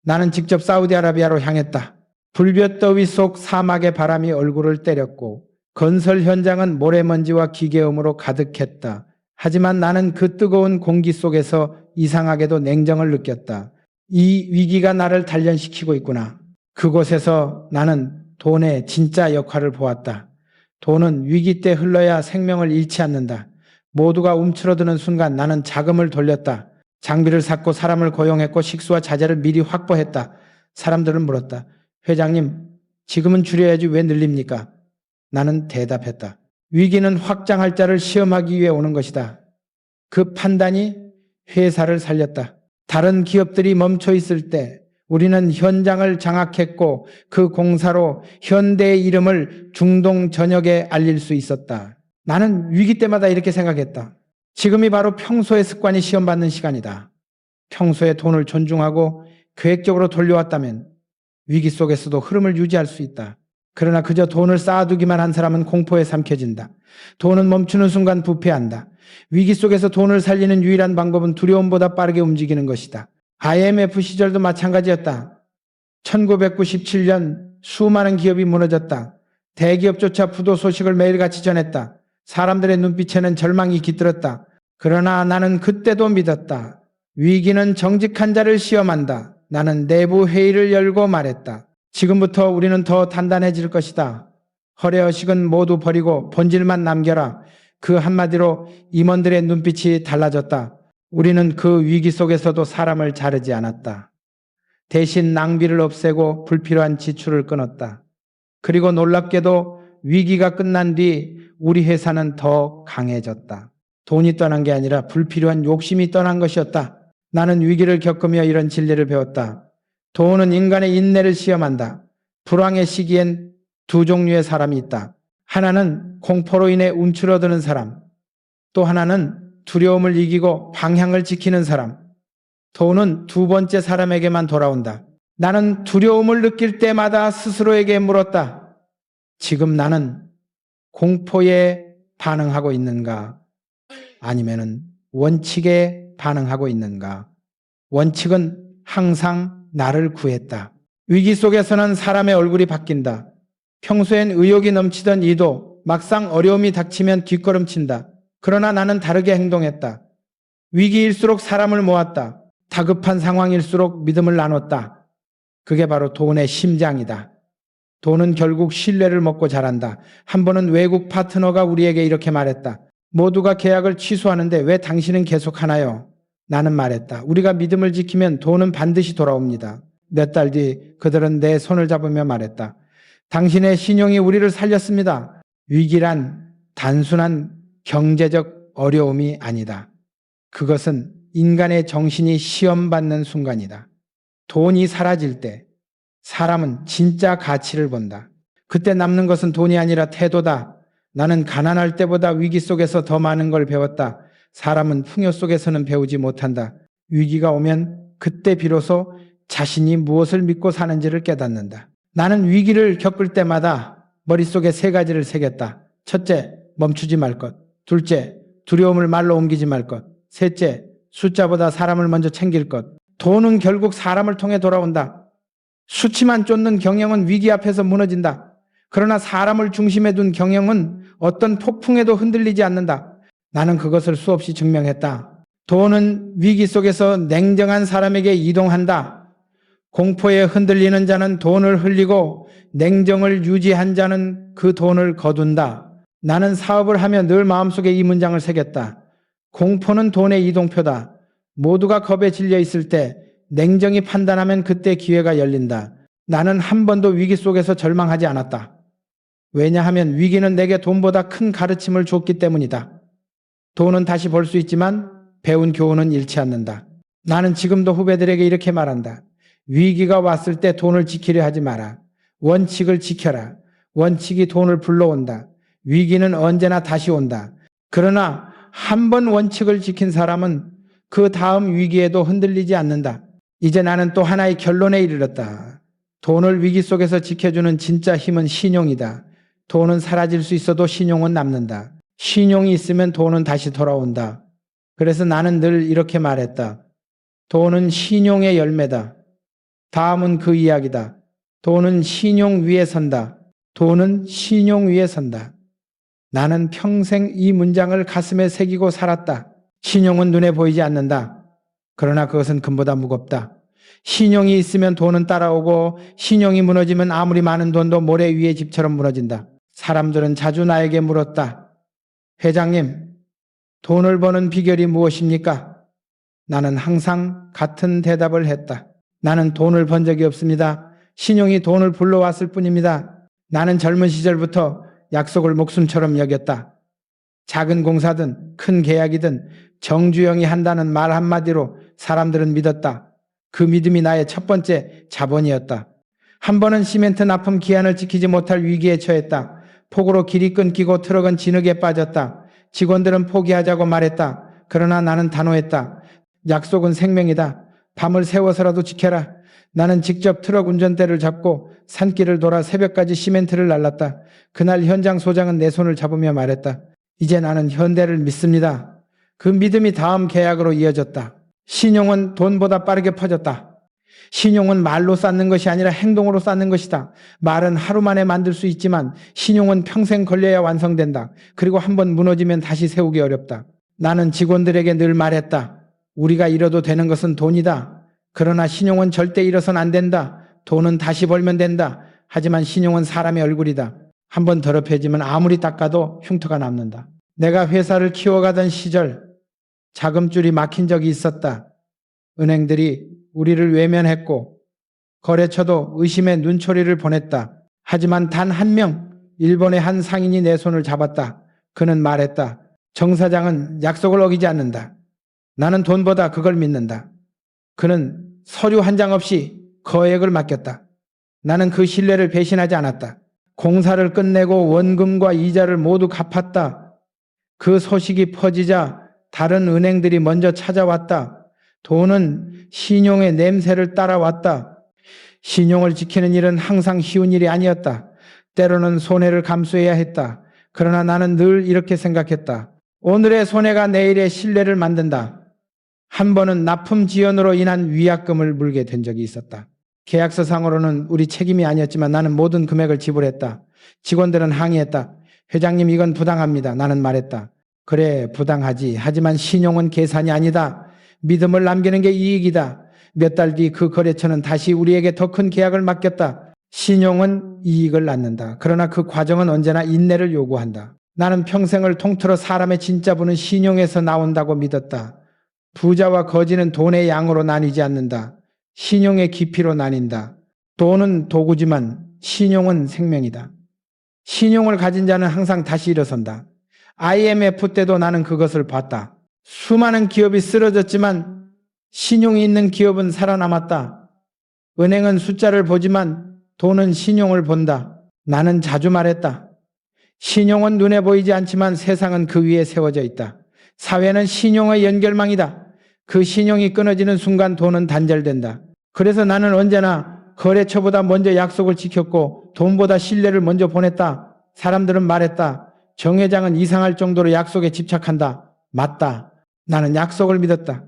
나는 직접 사우디아라비아로 향했다. 불볕더위 속 사막의 바람이 얼굴을 때렸고 건설 현장은 모래먼지와 기계음으로 가득했다. 하지만 나는 그 뜨거운 공기 속에서 이상하게도 냉정을 느꼈다. 이 위기가 나를 단련시키고 있구나. 그곳에서 나는 돈의 진짜 역할을 보았다. 돈은 위기 때 흘러야 생명을 잃지 않는다. 모두가 움츠러드는 순간 나는 자금을 돌렸다. 장비를 샀고 사람을 고용했고 식수와 자재를 미리 확보했다. 사람들은 물었다. 회장님, 지금은 줄여야지 왜 늘립니까? 나는 대답했다. 위기는 확장할 자를 시험하기 위해 오는 것이다. 그 판단이 회사를 살렸다. 다른 기업들이 멈춰 있을 때 우리는 현장을 장악했고 그 공사로 현대의 이름을 중동 전역에 알릴 수 있었다. 나는 위기 때마다 이렇게 생각했다. 지금이 바로 평소의 습관이 시험받는 시간이다. 평소에 돈을 존중하고 계획적으로 돌려왔다면 위기 속에서도 흐름을 유지할 수 있다. 그러나 그저 돈을 쌓아두기만 한 사람은 공포에 삼켜진다. 돈은 멈추는 순간 부패한다. 위기 속에서 돈을 살리는 유일한 방법은 두려움보다 빠르게 움직이는 것이다. IMF 시절도 마찬가지였다. 1997년 수많은 기업이 무너졌다. 대기업조차 부도 소식을 매일같이 전했다. 사람들의 눈빛에는 절망이 깃들었다. 그러나 나는 그때도 믿었다. 위기는 정직한 자를 시험한다. 나는 내부 회의를 열고 말했다. 지금부터 우리는 더 단단해질 것이다. 허례허식은 모두 버리고 본질만 남겨라. 그 한마디로 임원들의 눈빛이 달라졌다. 우리는 그 위기 속에서도 사람을 자르지 않았다. 대신 낭비를 없애고 불필요한 지출을 끊었다. 그리고 놀랍게도 위기가 끝난 뒤 우리 회사는 더 강해졌다. 돈이 떠난 게 아니라 불필요한 욕심이 떠난 것이었다. 나는 위기를 겪으며 이런 진리를 배웠다. 돈은 인간의 인내를 시험한다. 불황의 시기엔 두 종류의 사람이 있다. 하나는 공포로 인해 움츠러드는 사람, 또 하나는 두려움을 이기고 방향을 지키는 사람. 돈은 두 번째 사람에게만 돌아온다. 나는 두려움을 느낄 때마다 스스로에게 물었다. 지금 나는 공포에 반응하고 있는가? 아니면은 원칙에 반응하고 있는가? 원칙은 항상 나를 구했다. 위기 속에서는 사람의 얼굴이 바뀐다. 평소엔 의욕이 넘치던 이도 막상 어려움이 닥치면 뒷걸음친다. 그러나 나는 다르게 행동했다. 위기일수록 사람을 모았다. 다급한 상황일수록 믿음을 나눴다. 그게 바로 돈의 심장이다. 돈은 결국 신뢰를 먹고 자란다. 한 번은 외국 파트너가 우리에게 이렇게 말했다. 모두가 계약을 취소하는데 왜 당신은 계속하나요? 나는 말했다. 우리가 믿음을 지키면 돈은 반드시 돌아옵니다. 몇 달 뒤 그들은 내 손을 잡으며 말했다. 당신의 신용이 우리를 살렸습니다. 위기란 단순한 경제적 어려움이 아니다. 그것은 인간의 정신이 시험받는 순간이다. 돈이 사라질 때 사람은 진짜 가치를 본다. 그때 남는 것은 돈이 아니라 태도다. 나는 가난할 때보다 위기 속에서 더 많은 걸 배웠다. 사람은 풍요 속에서는 배우지 못한다. 위기가 오면 그때 비로소 자신이 무엇을 믿고 사는지를 깨닫는다. 나는 위기를 겪을 때마다 머릿속에 3가지를 새겼다. 첫째, 멈추지 말 것. 둘째, 두려움을 말로 옮기지 말 것. 셋째, 숫자보다 사람을 먼저 챙길 것. 돈은 결국 사람을 통해 돌아온다. 수치만 쫓는 경영은 위기 앞에서 무너진다. 그러나 사람을 중심에 둔 경영은 어떤 폭풍에도 흔들리지 않는다. 나는 그것을 수없이 증명했다. 돈은 위기 속에서 냉정한 사람에게 이동한다. 공포에 흔들리는 자는 돈을 흘리고 냉정을 유지한 자는 그 돈을 거둔다. 나는 사업을 하며 늘 마음속에 이 문장을 새겼다. 공포는 돈의 이동표다. 모두가 겁에 질려 있을 때 냉정히 판단하면 그때 기회가 열린다. 나는 한 번도 위기 속에서 절망하지 않았다. 왜냐하면 위기는 내게 돈보다 큰 가르침을 줬기 때문이다. 돈은 다시 벌 수 있지만 배운 교훈은 잃지 않는다. 나는 지금도 후배들에게 이렇게 말한다. 위기가 왔을 때 돈을 지키려 하지 마라. 원칙을 지켜라. 원칙이 돈을 불러온다. 위기는 언제나 다시 온다. 그러나 한 번 원칙을 지킨 사람은 그 다음 위기에도 흔들리지 않는다. 이제 나는 또 하나의 결론에 이르렀다. 돈을 위기 속에서 지켜주는 진짜 힘은 신용이다. 돈은 사라질 수 있어도 신용은 남는다. 신용이 있으면 돈은 다시 돌아온다. 그래서 나는 늘 이렇게 말했다. 돈은 신용의 열매다. 다음은 그 이야기다. 돈은 신용 위에 선다. 돈은 신용 위에 선다. 나는 평생 이 문장을 가슴에 새기고 살았다. 신용은 눈에 보이지 않는다. 그러나 그것은 금보다 무겁다. 신용이 있으면 돈은 따라오고 신용이 무너지면 아무리 많은 돈도 모래 위의 집처럼 무너진다. 사람들은 자주 나에게 물었다. 회장님, 돈을 버는 비결이 무엇입니까? 나는 항상 같은 대답을 했다. 나는 돈을 번 적이 없습니다. 신용이 돈을 불러왔을 뿐입니다. 나는 젊은 시절부터 약속을 목숨처럼 여겼다. 작은 공사든 큰 계약이든 정주영이 한다는 말 한마디로 사람들은 믿었다. 그 믿음이 나의 첫 번째 자본이었다. 한 번은 시멘트 납품 기한을 지키지 못할 위기에 처했다. 폭우로 길이 끊기고 트럭은 진흙에 빠졌다. 직원들은 포기하자고 말했다. 그러나 나는 단호했다. 약속은 생명이다. 밤을 새워서라도 지켜라. 나는 직접 트럭 운전대를 잡고 산길을 돌아 새벽까지 시멘트를 날랐다. 그날 현장 소장은 내 손을 잡으며 말했다. 이제 나는 현대를 믿습니다. 그 믿음이 다음 계약으로 이어졌다. 신용은 돈보다 빠르게 퍼졌다. 신용은 말로 쌓는 것이 아니라 행동으로 쌓는 것이다. 말은 하루 만에 만들 수 있지만 신용은 평생 걸려야 완성된다. 그리고 한번 무너지면 다시 세우기 어렵다. 나는 직원들에게 늘 말했다. 우리가 잃어도 되는 것은 돈이다. 그러나 신용은 절대 잃어선 안 된다. 돈은 다시 벌면 된다. 하지만 신용은 사람의 얼굴이다. 한번 더럽혀지면 아무리 닦아도 흉터가 남는다. 내가 회사를 키워가던 시절 자금줄이 막힌 적이 있었다. 은행들이 우리를 외면했고 거래처도 의심의 눈초리를 보냈다. 하지만 단 한 명, 일본의 한 상인이 내 손을 잡았다. 그는 말했다. 정 사장은 약속을 어기지 않는다. 나는 돈보다 그걸 믿는다. 그는 서류 한 장 없이 거액을 맡겼다. 나는 그 신뢰를 배신하지 않았다. 공사를 끝내고 원금과 이자를 모두 갚았다. 그 소식이 퍼지자 다른 은행들이 먼저 찾아왔다. 돈은 신용의 냄새를 따라왔다. 신용을 지키는 일은 항상 쉬운 일이 아니었다. 때로는 손해를 감수해야 했다. 그러나 나는 늘 이렇게 생각했다. 오늘의 손해가 내일의 신뢰를 만든다. 한 번은 납품 지연으로 인한 위약금을 물게 된 적이 있었다. 계약서상으로는 우리 책임이 아니었지만 나는 모든 금액을 지불했다. 직원들은 항의했다. 회장님, 이건 부당합니다. 나는 말했다. 그래, 부당하지. 하지만 신용은 계산이 아니다. 믿음을 남기는 게 이익이다. 몇 달 뒤 그 거래처는 다시 우리에게 더 큰 계약을 맡겼다. 신용은 이익을 낳는다. 그러나 그 과정은 언제나 인내를 요구한다. 나는 평생을 통틀어 사람의 진짜 부는 신용에서 나온다고 믿었다. 부자와 거지는 돈의 양으로 나뉘지 않는다. 신용의 깊이로 나뉜다. 돈은 도구지만 신용은 생명이다. 신용을 가진 자는 항상 다시 일어선다. IMF 때도 나는 그것을 봤다. 수많은 기업이 쓰러졌지만 신용이 있는 기업은 살아남았다. 은행은 숫자를 보지만 돈은 신용을 본다. 나는 자주 말했다. 신용은 눈에 보이지 않지만 세상은 그 위에 세워져 있다. 사회는 신용의 연결망이다. 그 신용이 끊어지는 순간 돈은 단절된다. 그래서 나는 언제나 거래처보다 먼저 약속을 지켰고 돈보다 신뢰를 먼저 보냈다. 사람들은 말했다. 정 회장은 이상할 정도로 약속에 집착한다. 맞다. 나는 약속을 믿었다.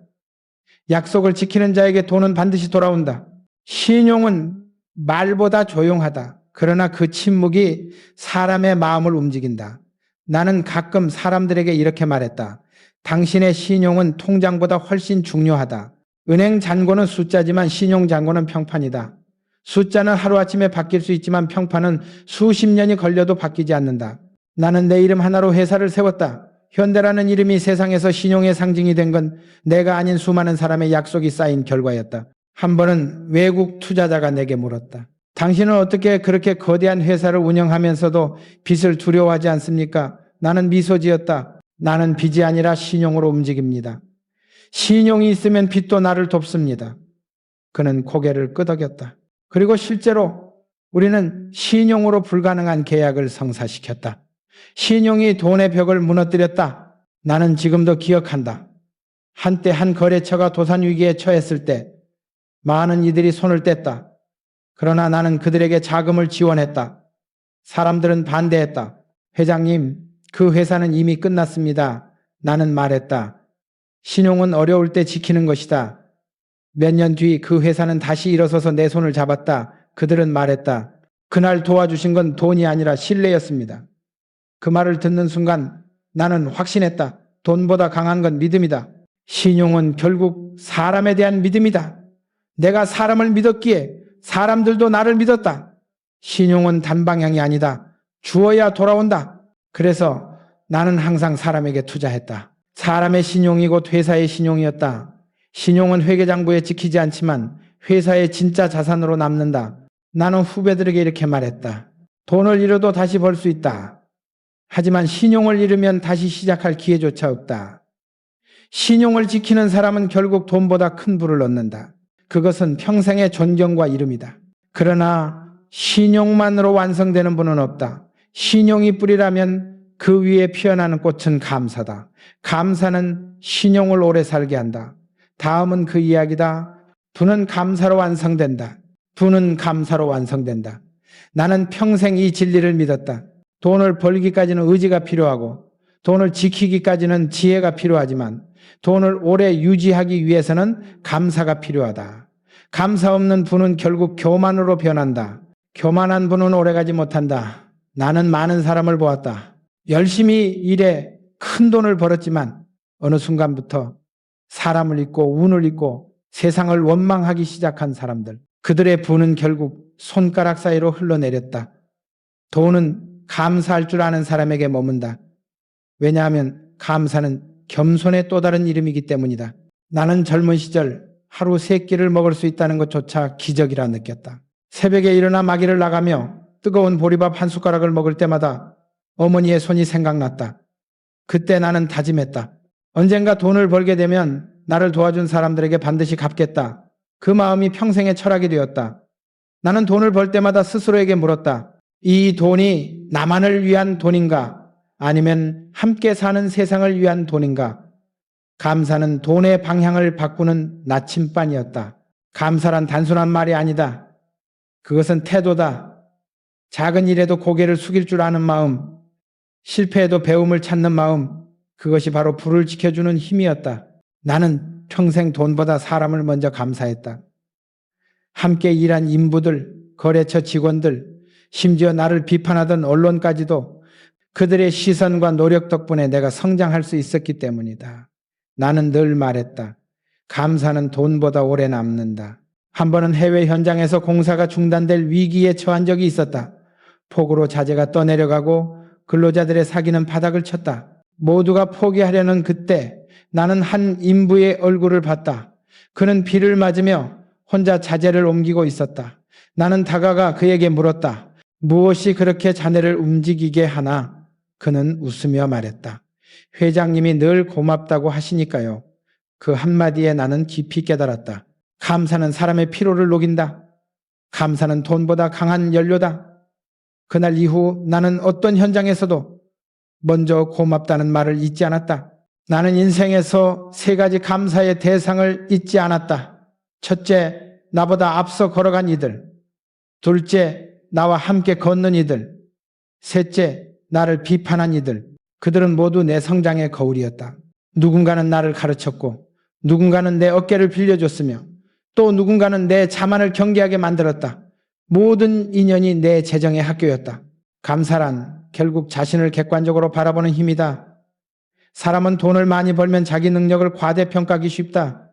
약속을 지키는 자에게 돈은 반드시 돌아온다. 신용은 말보다 조용하다. 그러나 그 침묵이 사람의 마음을 움직인다. 나는 가끔 사람들에게 이렇게 말했다. 당신의 신용은 통장보다 훨씬 중요하다. 은행 잔고는 숫자지만 신용 잔고는 평판이다. 숫자는 하루아침에 바뀔 수 있지만 평판은 수십 년이 걸려도 바뀌지 않는다. 나는 내 이름 하나로 회사를 세웠다. 현대라는 이름이 세상에서 신용의 상징이 된 건 내가 아닌 수많은 사람의 약속이 쌓인 결과였다. 한 번은 외국 투자자가 내게 물었다. 당신은 어떻게 그렇게 거대한 회사를 운영하면서도 빚을 두려워하지 않습니까? 나는 미소 지었다. 나는 빚이 아니라 신용으로 움직입니다. 신용이 있으면 빚도 나를 돕습니다. 그는 고개를 끄덕였다. 그리고 실제로 우리는 신용으로 불가능한 계약을 성사시켰다. 신용이 돈의 벽을 무너뜨렸다. 나는 지금도 기억한다. 한때 한 거래처가 도산 위기에 처했을 때 많은 이들이 손을 뗐다. 그러나 나는 그들에게 자금을 지원했다. 사람들은 반대했다. 회장님, 그 회사는 이미 끝났습니다. 나는 말했다. 신용은 어려울 때 지키는 것이다. 몇 년 뒤 그 회사는 다시 일어서서 내 손을 잡았다. 그들은 말했다. 그날 도와주신 건 돈이 아니라 신뢰였습니다. 그 말을 듣는 순간 나는 확신했다. 돈보다 강한 건 믿음이다. 신용은 결국 사람에 대한 믿음이다. 내가 사람을 믿었기에 사람들도 나를 믿었다. 신용은 단방향이 아니다. 주어야 돌아온다. 그래서 나는 항상 사람에게 투자했다. 사람의 신용이 곧 회사의 신용이었다. 신용은 회계장부에 찍히지 않지만 회사의 진짜 자산으로 남는다. 나는 후배들에게 이렇게 말했다. 돈을 잃어도 다시 벌 수 있다. 하지만 신용을 잃으면 다시 시작할 기회조차 없다. 신용을 지키는 사람은 결국 돈보다 큰 부를 얻는다. 그것은 평생의 존경과 이름이다. 그러나 신용만으로 완성되는 분은 없다. 신용이 뿌리라면 그 위에 피어나는 꽃은 감사다. 감사는 신용을 오래 살게 한다. 다음은 그 이야기다. 부는 감사로 완성된다. 부는 감사로 완성된다. 나는 평생 이 진리를 믿었다. 돈을 벌기까지는 의지가 필요하고 돈을 지키기까지는 지혜가 필요하지만 돈을 오래 유지하기 위해서는 감사가 필요하다. 감사 없는 부는 결국 교만으로 변한다. 교만한 부는 오래가지 못한다. 나는 많은 사람을 보았다. 열심히 일해 큰 돈을 벌었지만 어느 순간부터 사람을 잊고 운을 잊고 세상을 원망하기 시작한 사람들. 그들의 부는 결국 손가락 사이로 흘러내렸다. 돈은 감사할 줄 아는 사람에게 머문다. 왜냐하면 감사는 겸손의 또 다른 이름이기 때문이다. 나는 젊은 시절 하루 3끼를 먹을 수 있다는 것조차 기적이라 느꼈다. 새벽에 일어나 마기를 나가며 뜨거운 보리밥 한 숟가락을 먹을 때마다 어머니의 손이 생각났다. 그때 나는 다짐했다. 언젠가 돈을 벌게 되면 나를 도와준 사람들에게 반드시 갚겠다. 그 마음이 평생의 철학이 되었다. 나는 돈을 벌 때마다 스스로에게 물었다. 이 돈이 나만을 위한 돈인가? 아니면 함께 사는 세상을 위한 돈인가? 감사는 돈의 방향을 바꾸는 나침반이었다. 감사란 단순한 말이 아니다. 그것은 태도다. 작은 일에도 고개를 숙일 줄 아는 마음, 실패해도 배움을 찾는 마음, 그것이 바로 부를 지켜주는 힘이었다. 나는 평생 돈보다 사람을 먼저 감사했다. 함께 일한 인부들, 거래처 직원들, 심지어 나를 비판하던 언론까지도 그들의 시선과 노력 덕분에 내가 성장할 수 있었기 때문이다. 나는 늘 말했다. 감사는 돈보다 오래 남는다. 한 번은 해외 현장에서 공사가 중단될 위기에 처한 적이 있었다. 폭우로 자재가 떠내려가고 근로자들의 사기는 바닥을 쳤다. 모두가 포기하려는 그때 나는 한 인부의 얼굴을 봤다. 그는 비를 맞으며 혼자 자재를 옮기고 있었다. 나는 다가가 그에게 물었다. 무엇이 그렇게 자네를 움직이게 하나? 그는 웃으며 말했다. 회장님이 늘 고맙다고 하시니까요. 그 한마디에 나는 깊이 깨달았다. 감사는 사람의 피로를 녹인다. 감사는 돈보다 강한 연료다. 그날 이후 나는 어떤 현장에서도 먼저 고맙다는 말을 잊지 않았다. 나는 인생에서 3가지 감사의 대상을 잊지 않았다. 첫째, 나보다 앞서 걸어간 이들. 둘째, 나와 함께 걷는 이들. 셋째, 나를 비판한 이들. 그들은 모두 내 성장의 거울이었다. 누군가는 나를 가르쳤고 누군가는 내 어깨를 빌려줬으며 또 누군가는 내 자만을 경계하게 만들었다. 모든 인연이 내 재정의 학교였다. 감사란 결국 자신을 객관적으로 바라보는 힘이다. 사람은 돈을 많이 벌면 자기 능력을 과대평가하기 쉽다.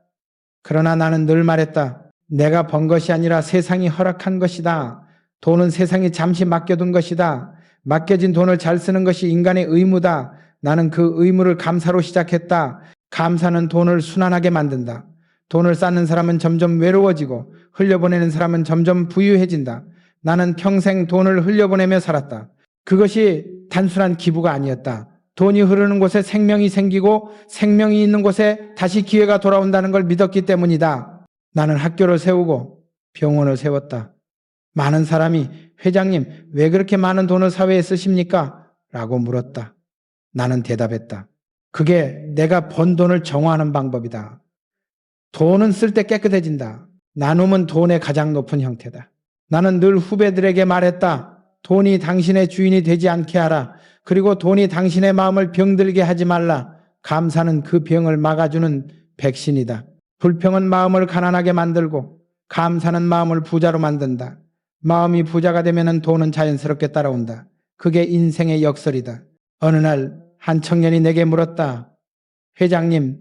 그러나 나는 늘 말했다. 내가 번 것이 아니라 세상이 허락한 것이다. 돈은 세상이 잠시 맡겨둔 것이다. 맡겨진 돈을 잘 쓰는 것이 인간의 의무다. 나는 그 의무를 감사로 시작했다. 감사는 돈을 순환하게 만든다. 돈을 쌓는 사람은 점점 외로워지고 흘려보내는 사람은 점점 부유해진다. 나는 평생 돈을 흘려보내며 살았다. 그것이 단순한 기부가 아니었다. 돈이 흐르는 곳에 생명이 생기고 생명이 있는 곳에 다시 기회가 돌아온다는 걸 믿었기 때문이다. 나는 학교를 세우고 병원을 세웠다. 많은 사람이 회장님 왜 그렇게 많은 돈을 사회에 쓰십니까? 라고 물었다. 나는 대답했다. 그게 내가 번 돈을 정화하는 방법이다. 돈은 쓸 때 깨끗해진다. 나눔은 돈의 가장 높은 형태다. 나는 늘 후배들에게 말했다. 돈이 당신의 주인이 되지 않게 하라. 그리고 돈이 당신의 마음을 병들게 하지 말라. 감사는 그 병을 막아주는 백신이다. 불평은 마음을 가난하게 만들고 감사는 마음을 부자로 만든다. 마음이 부자가 되면 돈은 자연스럽게 따라온다. 그게 인생의 역설이다. 어느 날 한 청년이 내게 물었다. 회장님,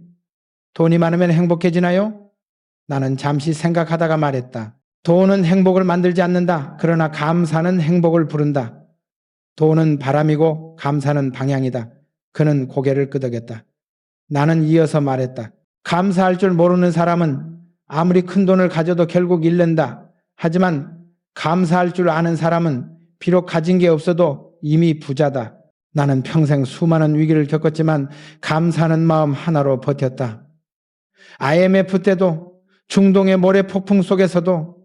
돈이 많으면 행복해지나요? 나는 잠시 생각하다가 말했다. 돈은 행복을 만들지 않는다. 그러나 감사는 행복을 부른다. 돈은 바람이고 감사는 방향이다. 그는 고개를 끄덕였다. 나는 이어서 말했다. 감사할 줄 모르는 사람은 아무리 큰 돈을 가져도 결국 잃는다. 하지만 감사할 줄 아는 사람은 비록 가진 게 없어도 이미 부자다. 나는 평생 수많은 위기를 겪었지만 감사하는 마음 하나로 버텼다. IMF 때도 중동의 모래 폭풍 속에서도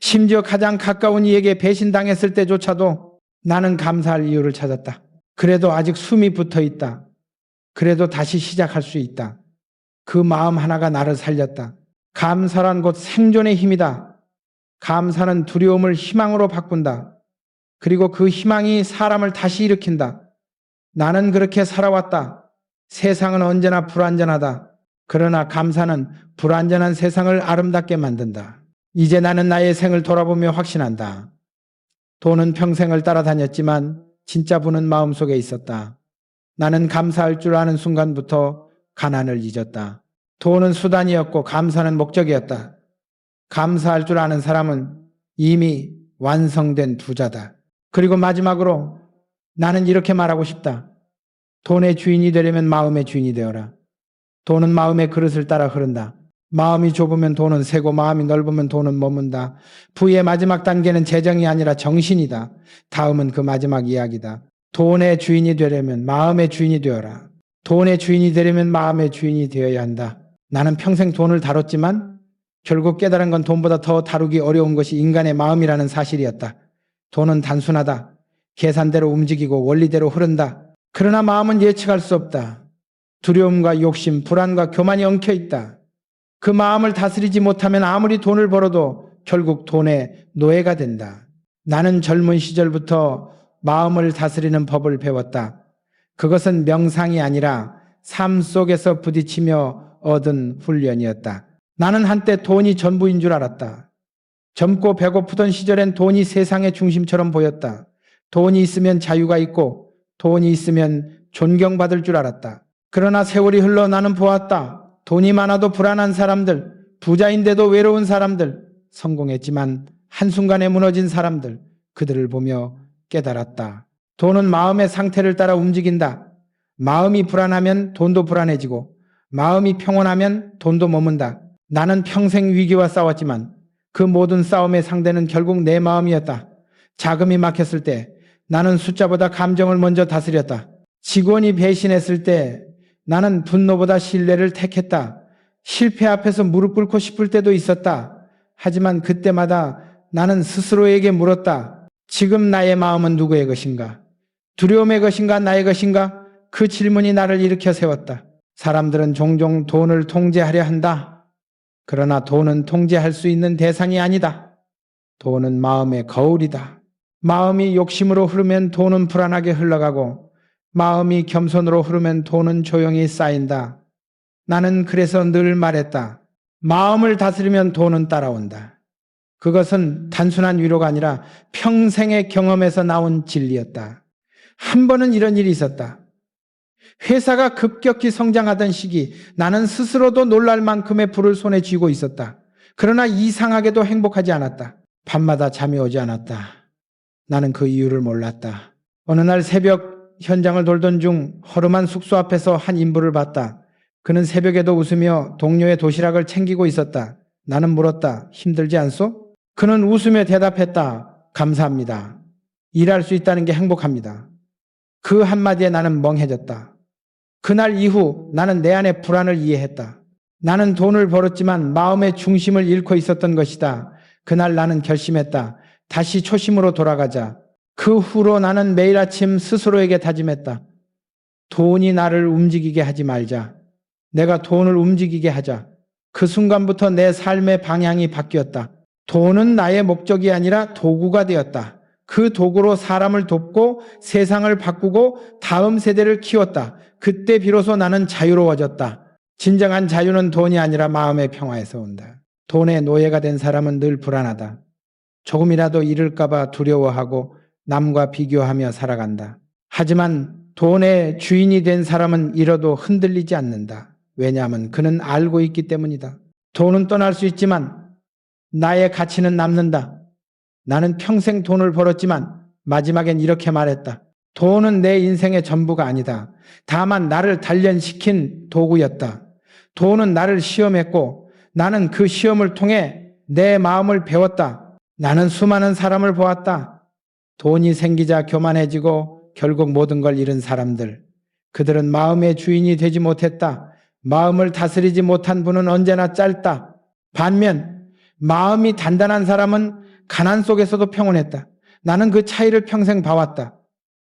심지어 가장 가까운 이에게 배신당했을 때조차도 나는 감사할 이유를 찾았다. 그래도 아직 숨이 붙어 있다. 그래도 다시 시작할 수 있다. 그 마음 하나가 나를 살렸다. 감사란 곧 생존의 힘이다. 감사는 두려움을 희망으로 바꾼다. 그리고 그 희망이 사람을 다시 일으킨다. 나는 그렇게 살아왔다. 세상은 언제나 불완전하다. 그러나 감사는 불완전한 세상을 아름답게 만든다. 이제 나는 나의 생을 돌아보며 확신한다. 돈은 평생을 따라다녔지만 진짜 부는 마음속에 있었다. 나는 감사할 줄 아는 순간부터 가난을 잊었다. 돈은 수단이었고 감사는 목적이었다. 감사할 줄 아는 사람은 이미 완성된 부자다. 그리고 마지막으로 나는 이렇게 말하고 싶다. 돈의 주인이 되려면 마음의 주인이 되어라. 돈은 마음의 그릇을 따라 흐른다. 마음이 좁으면 돈은 새고 마음이 넓으면 돈은 머문다. 부의 마지막 단계는 재정이 아니라 정신이다. 다음은 그 마지막 이야기다. 돈의 주인이 되려면 마음의 주인이 되어라. 돈의 주인이 되려면 마음의 주인이 되어야 한다. 나는 평생 돈을 다뤘지만 결국 깨달은 건 돈보다 더 다루기 어려운 것이 인간의 마음이라는 사실이었다. 돈은 단순하다. 계산대로 움직이고 원리대로 흐른다. 그러나 마음은 예측할 수 없다. 두려움과 욕심, 불안과 교만이 엉켜 있다. 그 마음을 다스리지 못하면 아무리 돈을 벌어도 결국 돈의 노예가 된다. 나는 젊은 시절부터 마음을 다스리는 법을 배웠다. 그것은 명상이 아니라 삶 속에서 부딪히며 얻은 훈련이었다. 나는 한때 돈이 전부인 줄 알았다. 젊고 배고프던 시절엔 돈이 세상의 중심처럼 보였다. 돈이 있으면 자유가 있고 돈이 있으면 존경받을 줄 알았다. 그러나 세월이 흘러 나는 보았다. 돈이 많아도 불안한 사람들, 부자인데도 외로운 사람들, 성공했지만 한순간에 무너진 사람들, 그들을 보며 깨달았다. 돈은 마음의 상태를 따라 움직인다. 마음이 불안하면 돈도 불안해지고 마음이 평온하면 돈도 머문다. 나는 평생 위기와 싸웠지만 그 모든 싸움의 상대는 결국 내 마음이었다. 자금이 막혔을 때 나는 숫자보다 감정을 먼저 다스렸다. 직원이 배신했을 때 나는 분노보다 신뢰를 택했다. 실패 앞에서 무릎 꿇고 싶을 때도 있었다. 하지만 그때마다 나는 스스로에게 물었다. 지금 나의 마음은 누구의 것인가? 두려움의 것인가? 나의 것인가? 그 질문이 나를 일으켜 세웠다. 사람들은 종종 돈을 통제하려 한다. 그러나 돈은 통제할 수 있는 대상이 아니다. 돈은 마음의 거울이다. 마음이 욕심으로 흐르면 돈은 불안하게 흘러가고 마음이 겸손으로 흐르면 돈은 조용히 쌓인다. 나는 그래서 늘 말했다. 마음을 다스리면 돈은 따라온다. 그것은 단순한 위로가 아니라 평생의 경험에서 나온 진리였다. 한 번은 이런 일이 있었다. 회사가 급격히 성장하던 시기 나는 스스로도 놀랄 만큼의 부를 손에 쥐고 있었다. 그러나 이상하게도 행복하지 않았다. 밤마다 잠이 오지 않았다. 나는 그 이유를 몰랐다. 어느 날 새벽 현장을 돌던 중 허름한 숙소 앞에서 한 인부를 봤다. 그는 새벽에도 웃으며 동료의 도시락을 챙기고 있었다. 나는 물었다. 힘들지 않소? 그는 웃으며 대답했다. 감사합니다. 일할 수 있다는 게 행복합니다. 그 한마디에 나는 멍해졌다. 그날 이후 나는 내 안의 불안을 이해했다. 나는 돈을 벌었지만 마음의 중심을 잃고 있었던 것이다. 그날 나는 결심했다. 다시 초심으로 돌아가자. 그 후로 나는 매일 아침 스스로에게 다짐했다. 돈이 나를 움직이게 하지 말자. 내가 돈을 움직이게 하자. 그 순간부터 내 삶의 방향이 바뀌었다. 돈은 나의 목적이 아니라 도구가 되었다. 그 도구로 사람을 돕고 세상을 바꾸고 다음 세대를 키웠다. 그때 비로소 나는 자유로워졌다. 진정한 자유는 돈이 아니라 마음의 평화에서 온다. 돈의 노예가 된 사람은 늘 불안하다. 조금이라도 잃을까봐 두려워하고 남과 비교하며 살아간다. 하지만 돈의 주인이 된 사람은 잃어도 흔들리지 않는다. 왜냐하면 그는 알고 있기 때문이다. 돈은 떠날 수 있지만 나의 가치는 남는다. 나는 평생 돈을 벌었지만 마지막엔 이렇게 말했다. 돈은 내 인생의 전부가 아니다. 다만 나를 단련시킨 도구였다. 돈은 나를 시험했고 나는 그 시험을 통해 내 마음을 배웠다. 나는 수많은 사람을 보았다. 돈이 생기자 교만해지고 결국 모든 걸 잃은 사람들. 그들은 마음의 주인이 되지 못했다. 마음을 다스리지 못한 분은 언제나 짧다. 반면 마음이 단단한 사람은 가난 속에서도 평온했다. 나는 그 차이를 평생 봐왔다.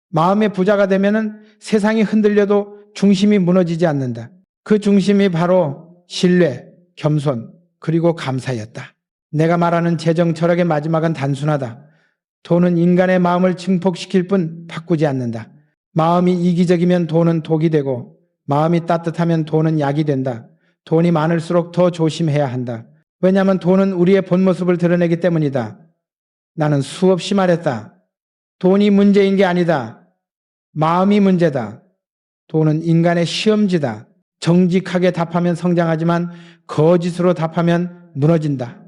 마음의 부자가 되면은 세상이 흔들려도 중심이 무너지지 않는다. 그 중심이 바로 신뢰, 겸손, 그리고 감사였다. 내가 말하는 재정 철학의 마지막은 단순하다. 돈은 인간의 마음을 증폭시킬 뿐 바꾸지 않는다. 마음이 이기적이면 돈은 독이 되고 마음이 따뜻하면 돈은 약이 된다. 돈이 많을수록 더 조심해야 한다. 왜냐하면 돈은 우리의 본 모습을 드러내기 때문이다. 나는 수없이 말했다. 돈이 문제인 게 아니다. 마음이 문제다. 돈은 인간의 시험지다. 정직하게 답하면 성장하지만 거짓으로 답하면 무너진다.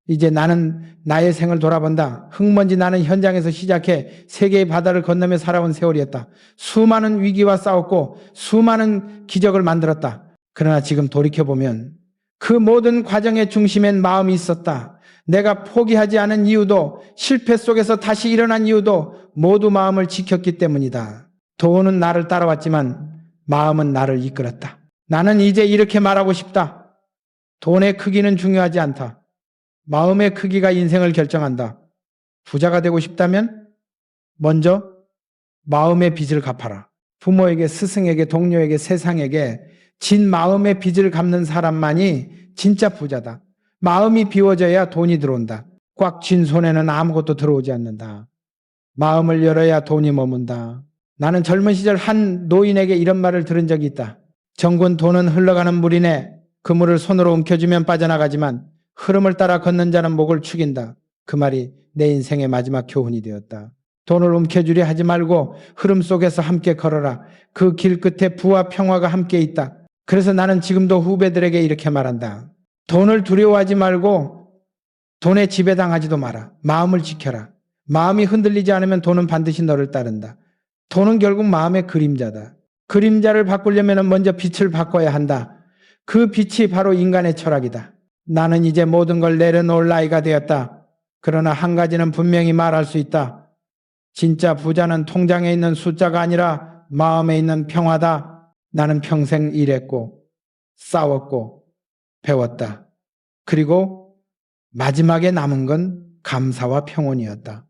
이제 나는 나의 생을 돌아본다. 흙먼지 나는 현장에서 시작해 세계의 바다를 건너며 살아온 세월이었다. 수많은 위기와 싸웠고 수많은 기적을 만들었다. 그러나 지금 돌이켜보면 그 모든 과정의 중심엔 마음이 있었다. 내가 포기하지 않은 이유도 실패 속에서 다시 일어난 이유도 모두 마음을 지켰기 때문이다. 돈은 나를 따라왔지만 마음은 나를 이끌었다. 나는 이제 이렇게 말하고 싶다. 돈의 크기는 중요하지 않다. 마음의 크기가 인생을 결정한다. 부자가 되고 싶다면 먼저 마음의 빚을 갚아라. 부모에게, 스승에게, 동료에게, 세상에게 진 마음의 빚을 갚는 사람만이 진짜 부자다. 마음이 비워져야 돈이 들어온다. 꽉 쥔 손에는 아무것도 들어오지 않는다. 마음을 열어야 돈이 머문다. 나는 젊은 시절 한 노인에게 이런 말을 들은 적이 있다. 정군 돈은 흘러가는 물이네. 그 물을 손으로 움켜쥐면 빠져나가지만 흐름을 따라 걷는 자는 목을 축인다. 그 말이 내 인생의 마지막 교훈이 되었다. 돈을 움켜쥐려 하지 말고 흐름 속에서 함께 걸어라. 그 길 끝에 부와 평화가 함께 있다. 그래서 나는 지금도 후배들에게 이렇게 말한다. 돈을 두려워하지 말고 돈에 지배당하지도 마라. 마음을 지켜라. 마음이 흔들리지 않으면 돈은 반드시 너를 따른다. 돈은 결국 마음의 그림자다. 그림자를 바꾸려면 먼저 빛을 바꿔야 한다. 그 빛이 바로 인간의 철학이다. 나는 이제 모든 걸 내려놓을 나이가 되었다. 그러나 한 가지는 분명히 말할 수 있다. 진짜 부자는 통장에 있는 숫자가 아니라 마음에 있는 평화다. 나는 평생 일했고 싸웠고 배웠다. 그리고 마지막에 남은 건 감사와 평온이었다.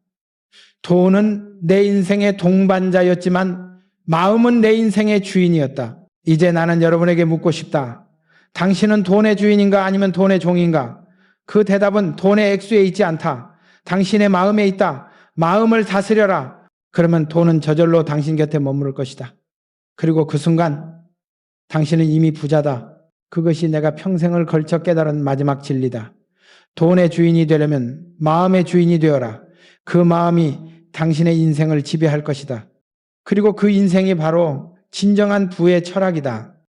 돈은 내 인생의 동반자였지만 마음은 내 인생의 주인이었다. 이제 나는 여러분에게 묻고 싶다. 당신은 돈의 주인인가 아니면 돈의 종인가? 그 대답은 돈의 액수에 있지 않다. 당신의 마음에 있다. 마음을 다스려라. 그러면 돈은 저절로 당신 곁에 머무를 것이다. 그리고 그 순간 당신은 이미 부자다. 그것이 내가 평생을 걸쳐 깨달은 마지막 진리다. 돈의 주인이 되려면 마음의 주인이 되어라. 그 마음이 당신의 인생을 지배할 것이다. 그리고 그 인생이 바로 진정한 부의 철학이다.